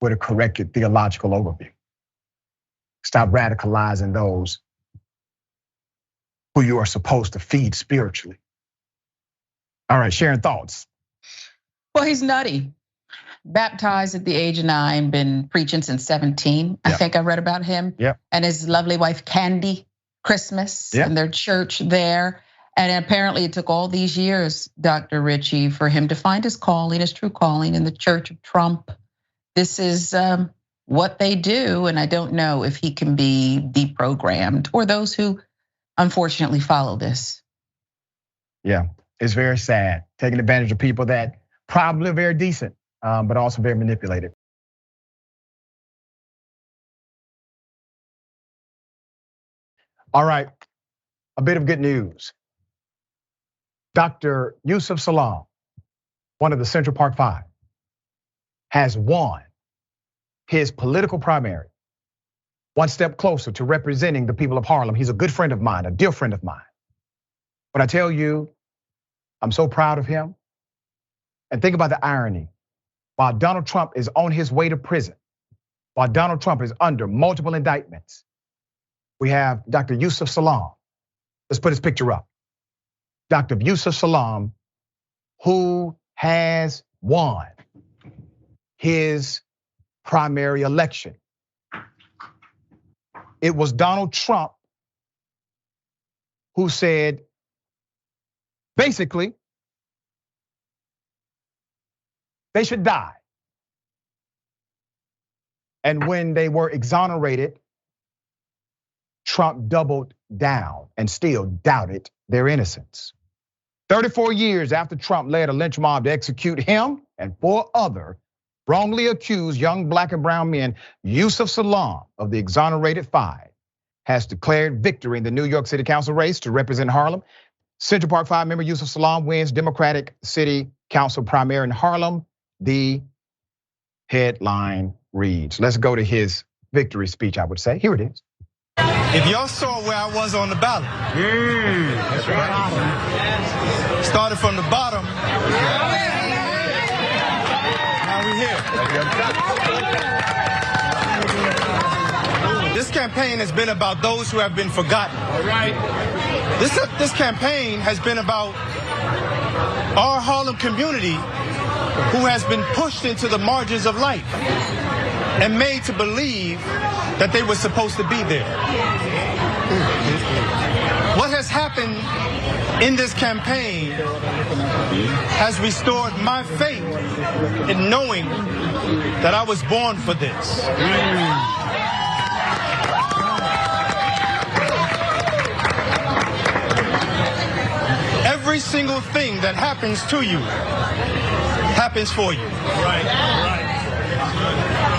with a corrected theological overview. Stop radicalizing those who you are supposed to feed spiritually. All right, sharing thoughts. Well, he's nutty. Baptized at the age of 9, been preaching since 17. I think I read about him. And his lovely wife, Candy Christmas, and their church there. And apparently it took all these years, Dr. Richey, for him to find his calling, his true calling in the Church of Trump. This is what they do, and I don't know if he can be deprogrammed or those who unfortunately follow this. Yeah, it's very sad, taking advantage of people that probably are very decent, but also very manipulated. All right, a bit of good news. Dr. Yusuf Salaam, one of the Central Park Five, has won his political primary, one step closer to representing the people of Harlem. He's a good friend of mine, a dear friend of mine. But I tell you, I'm so proud of him. And think about the irony. While Donald Trump is on his way to prison, while Donald Trump is under multiple indictments, we have Dr. Yusuf Salaam. Let's put his picture up. Dr. Yusuf Salaam, who has won his primary election. It was Donald Trump who said, basically, they should die. And when they were exonerated, Trump doubled down and still doubted their innocence. 34 years after Trump led a lynch mob to execute him and 4 other wrongly accused young black and brown men, Yusuf Salaam of the exonerated 5 has declared victory in the New York City Council race to represent Harlem. Central Park 5 member Yusuf Salaam wins Democratic City Council primary in Harlem. The headline reads, let's go to his victory speech, I would say. Here it is. If y'all saw where I was on the ballot, that's right. Started from the bottom. Now we here. This campaign has been about those who have been forgotten. All right. This campaign has been about our Harlem community who has been pushed into the margins of life and made to believe that they were supposed to be there. What has happened in this campaign has restored my faith in knowing that I was born for this. Every single thing that happens to you happens for you. Right, right.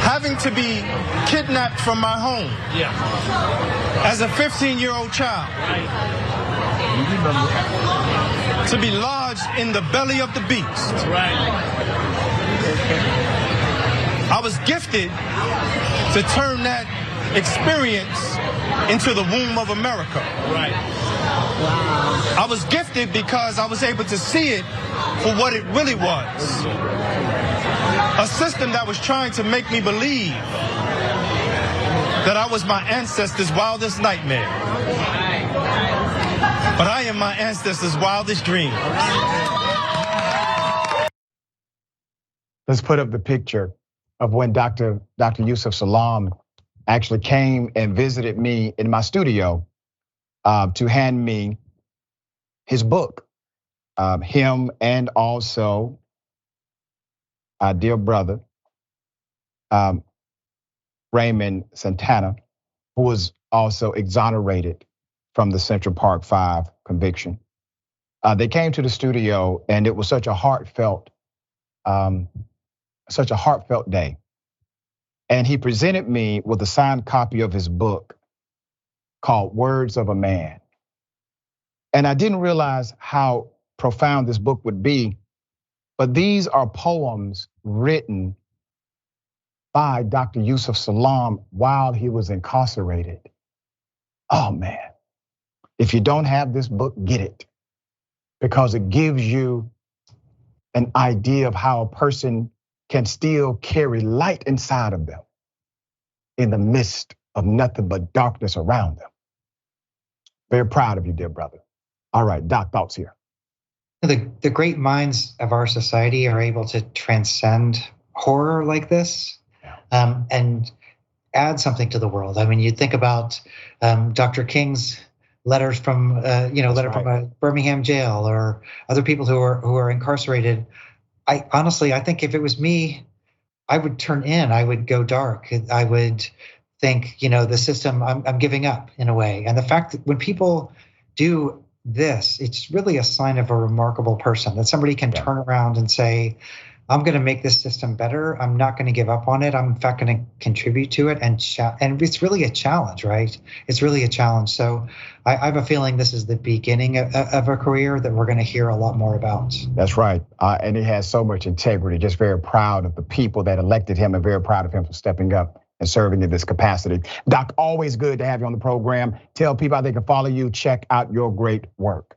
Having to be kidnapped from my home as a 15-year-old child, to be lodged in the belly of the beast. I was gifted to turn that experience into the womb of America. I was gifted because I was able to see it for what it really was. A system that was trying to make me believe that I was my ancestors' wildest nightmare. But I am my ancestors' wildest dream. Let's put up the picture of when Dr. Yusuf Salaam actually came and visited me in my studio to hand me his book. Him and also our dear brother, Raymond Santana, who was also exonerated from the Central Park 5 conviction. They came to the studio and it was such a heartfelt day. And he presented me with a signed copy of his book called Words of a Man. And I didn't realize how profound this book would be, but these are poems written by Dr. Yusuf Salaam while he was incarcerated. Oh man, if you don't have this book, get it. Because it gives you an idea of how a person can still carry light inside of them in the midst of nothing but darkness around them. Very proud of you, dear brother. All right, Doc, thoughts here. The great minds of our society are able to transcend horror like this and add something to the world. I mean, you think about Dr. King's letters from from a Birmingham jail or other people who are incarcerated. I honestly think if it was me, I would turn in. I would go dark. I would think, the system, I'm giving up in a way. And the fact that when people do this, it's really a sign of a remarkable person, that somebody can turn around and say, I'm going to make this system better. I'm not going to give up on it. I'm in fact going to contribute to it. And it's really a challenge, right? It's really a challenge. So I have a feeling this is the beginning of a career that we're going to hear a lot more about. That's right. And he has so much integrity, just very proud of the people that elected him and very proud of him for stepping up and serving in this capacity. Doc, always good to have you on the program. Tell people how they can follow you, check out your great work.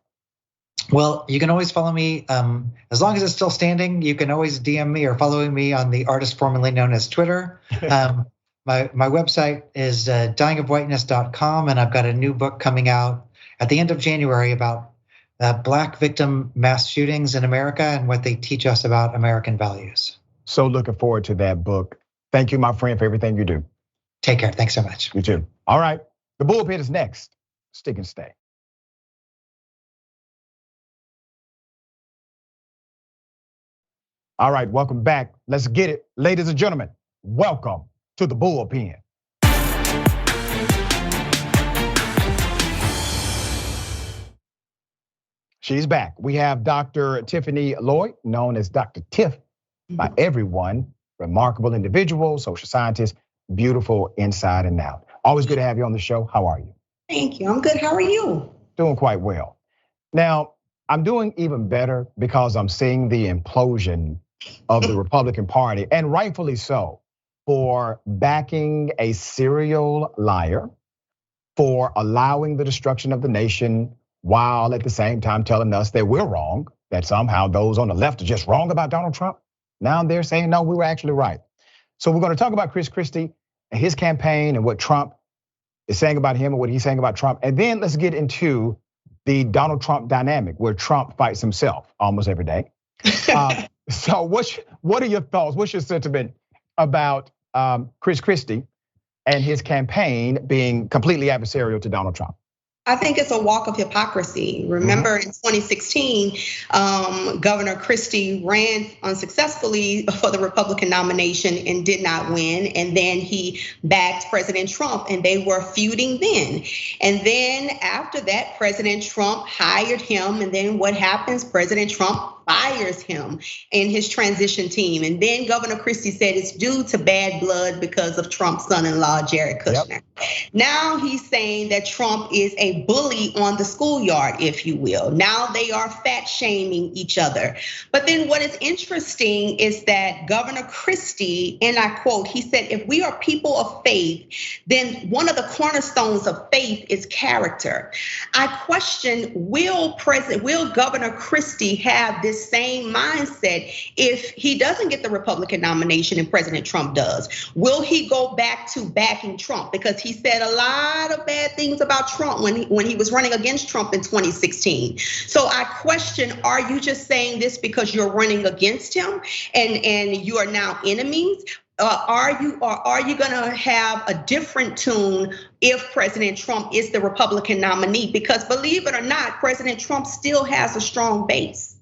Well, you can always follow me, as long as it's still standing, you can always DM me or follow me on the artist formerly known as Twitter. My website is dyingofwhiteness.com, and I've got a new book coming out at the end of January about Black victim mass shootings in America and what they teach us about American values. So looking forward to that book. Thank you, my friend, for everything you do. Take care. Thanks so much. You too. All right. The bullpen is next. Stick and stay. All right, welcome back. Let's get it. Ladies and gentlemen, welcome to the bullpen. She's back. We have Dr. Tiffany Lloyd, known as Dr. Tiff by everyone. Remarkable individual, social scientist, beautiful inside and out. Always good to have you on the show. How are you? Thank you. I'm good. How are you? Doing quite well. Now, I'm doing even better because I'm seeing the implosion of the Republican Party, and rightfully so, for backing a serial liar, for allowing the destruction of the nation, while at the same time telling us that we're wrong, that somehow those on the left are just wrong about Donald Trump. Now they're saying, no, we were actually right. So we're going to talk about Chris Christie and his campaign and what Trump is saying about him and what he's saying about Trump. And then let's get into the Donald Trump dynamic, where Trump fights himself almost every day. So what are your thoughts? What's your sentiment about Chris Christie and his campaign being completely adversarial to Donald Trump? I think it's a walk of hypocrisy. Remember in 2016, Governor Christie ran unsuccessfully for the Republican nomination and did not win. And then he backed President Trump and they were feuding then. And then after that, President Trump hired him. And then what happens? President Trump fires him and his transition team. And then Governor Christie said it's due to bad blood because of Trump's son-in-law, Jared Kushner. Yep. Now he's saying that Trump is a bully on the schoolyard, if you will. Now they are fat shaming each other. But then what is interesting is that Governor Christie, and I quote, he said, if we are people of faith, then one of the cornerstones of faith is character. I question, will Governor Christie have this same mindset if he doesn't get the Republican nomination and President Trump does? Will he go back to backing Trump? Because he said a lot of bad things about Trump when he was running against Trump in 2016. So I question, are you just saying this because you're running against him and you are now enemies? Are you going to have a different tune if President Trump is the Republican nominee? Because believe it or not, President Trump still has a strong base.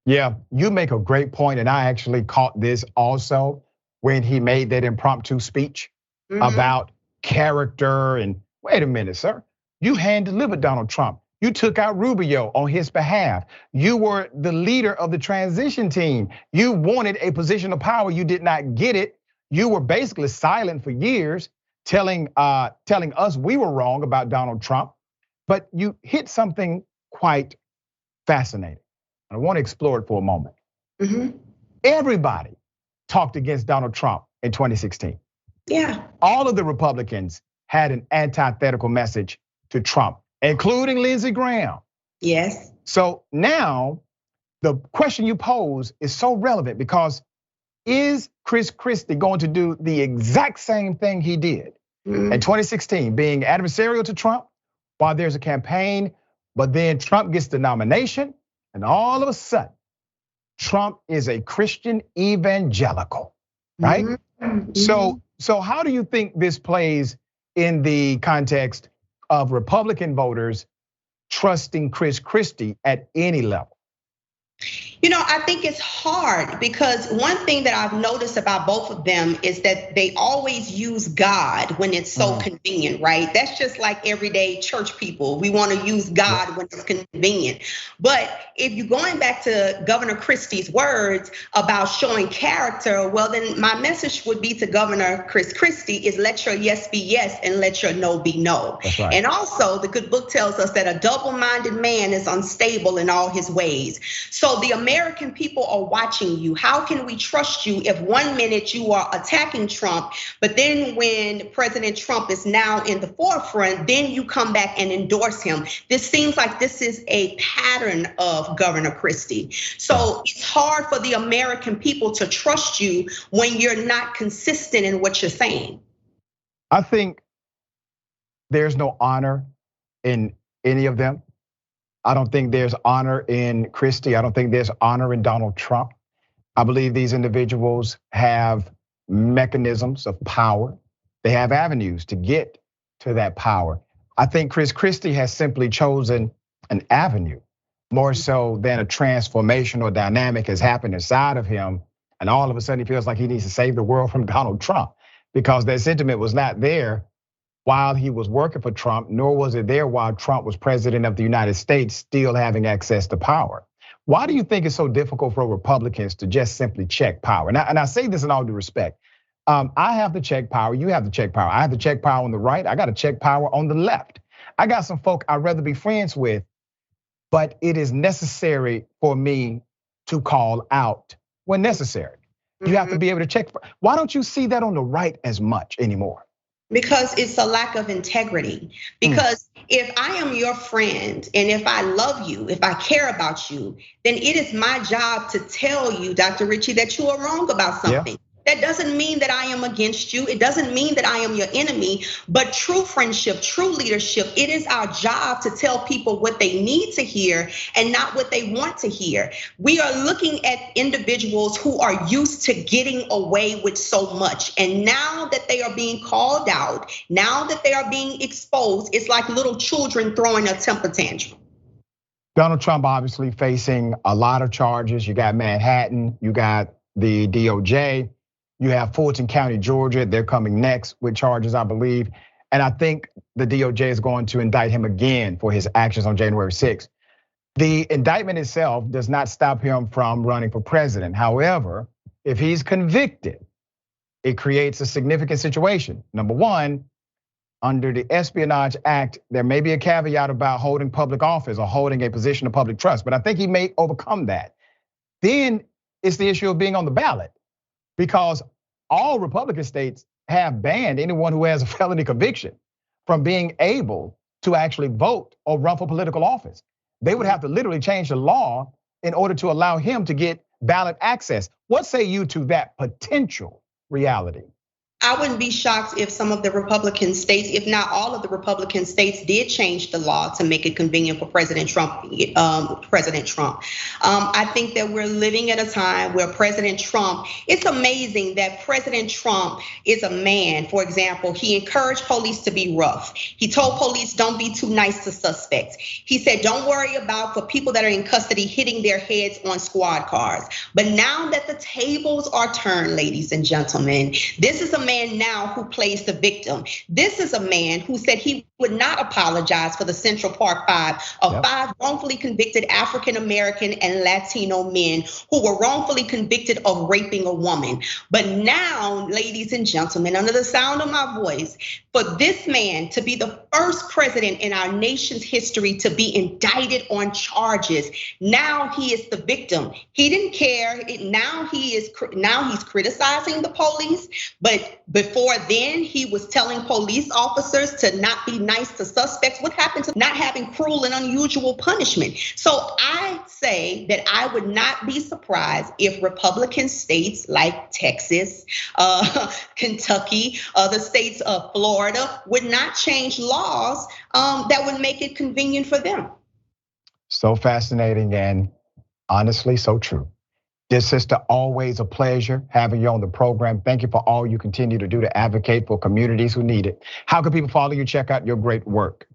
Yeah, you make a great point, and I actually caught this also when he made that impromptu speech about character. And wait a minute, sir, you hand-delivered Donald Trump. You took out Rubio on his behalf. You were the leader of the transition team. You wanted a position of power. You did not get it. You were basically silent for years, telling us we were wrong about Donald Trump. But you hit something quite fascinating. I want to explore it for a moment. Everybody talked against Donald Trump in 2016. Yeah. All of the Republicans had an antithetical message to Trump, including Lindsey Graham. Yes. So now the question you pose is so relevant, because is Chris Christie going to do the exact same thing he did in 2016, being adversarial to Trump while there's a campaign, but then Trump gets the nomination? And all of a sudden, Trump is a Christian evangelical, right? So how do you think this plays in the context of Republican voters trusting Chris Christie at any level? You know, I think it's hard because one thing that I've noticed about both of them is that they always use God when it's so convenient, right? That's just like everyday church people. We want to use God when it's convenient. But if you're going back to Governor Christie's words about showing character, well, then my message would be to Governor Chris Christie is let your yes be yes and let your no be no. That's right. And also the good book tells us that a double-minded man is unstable in all his ways. So the American people are watching you. How can we trust you if 1 minute you are attacking Trump, but then when President Trump is now in the forefront, then you come back and endorse him? This seems like this is a pattern of Governor Christie. So it's hard for the American people to trust you when you're not consistent in what you're saying. I think there's no honor in any of them. I don't think there's honor in Christie. I don't think there's honor in Donald Trump. I believe these individuals have mechanisms of power. They have avenues to get to that power. I think Chris Christie has simply chosen an avenue more so than a transformational dynamic has happened inside of him. And all of a sudden he feels like he needs to save the world from Donald Trump because that sentiment was not there while he was working for Trump, nor was it there while Trump was president of the United States, still having access to power. Why do you think it's so difficult for Republicans to just simply check power? And I say this in all due respect. I have the check power, you have the check power. I have the check power on the right, I got a check power on the left. I got some folk I'd rather be friends with, but it is necessary for me to call out when necessary. You have to be able to check. Why don't you see that on the right as much anymore? Because it's a lack of integrity. Because if I am your friend and if I love you, if I care about you, then it is my job to tell you, Dr. Richey, that you are wrong about something. Yeah. That doesn't mean that I am against you. It doesn't mean that I am your enemy, but true friendship, true leadership, it is our job to tell people what they need to hear and not what they want to hear. We are looking at individuals who are used to getting away with so much. And now that they are being called out, now that they are being exposed, it's like little children throwing a temper tantrum. Donald Trump obviously facing a lot of charges. You got Manhattan, you got the DOJ. You have Fulton County, Georgia. They're coming next with charges, I believe. And I think the DOJ is going to indict him again for his actions on January 6th. The indictment itself does not stop him from running for president. However, if he's convicted, it creates a significant situation. Number one, under the Espionage Act, there may be a caveat about holding public office or holding a position of public trust, but I think he may overcome that. Then it's the issue of being on the ballot. Because all Republican states have banned anyone who has a felony conviction from being able to actually vote or run for political office. They would have to literally change the law in order to allow him to get ballot access. What say you to that potential reality? I wouldn't be shocked if some of the Republican states, if not all of the Republican states, did change the law to make it convenient for President Trump. I think that we're living at a time where President Trump, it's amazing that President Trump is a man. For example, he encouraged police to be rough. He told police don't be too nice to suspects. He said don't worry about for people that are in custody hitting their heads on squad cars. But now that the tables are turned, ladies and gentlemen, this is a man now who plays the victim. This is a man who said he would not apologize for the Central Park Five of 5 wrongfully convicted African-American and Latino men who were wrongfully convicted of raping a woman. But now, ladies and gentlemen, under the sound of my voice, for this man to be the first president in our nation's history to be indicted on charges, now he is the victim. He didn't care. Now he's criticizing the police, but before then, he was telling police officers to not be nice to suspects. What happened to not having cruel and unusual punishment? So I say that I would not be surprised if Republican states like Texas, Kentucky, the states of Florida would not change laws that would make it convenient for them. So fascinating and honestly so true. Dear sister, always a pleasure having you on the program. Thank you for all you continue to do to advocate for communities who need it. How can people follow you, check out your great work?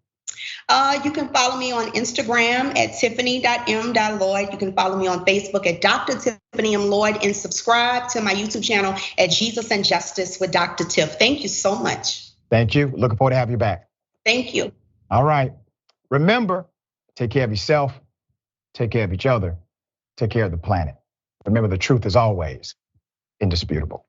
You can follow me on Instagram at tiffany.m.lloyd. You can follow me on Facebook at Dr. Tiffany M. Lloyd, and subscribe to my YouTube channel at Jesus and Justice with Dr. Tiff. Thank you so much. Thank you. Looking forward to have you back. Thank you. All right. Remember, take care of yourself, take care of each other, take care of the planet. Remember, the truth is always indisputable.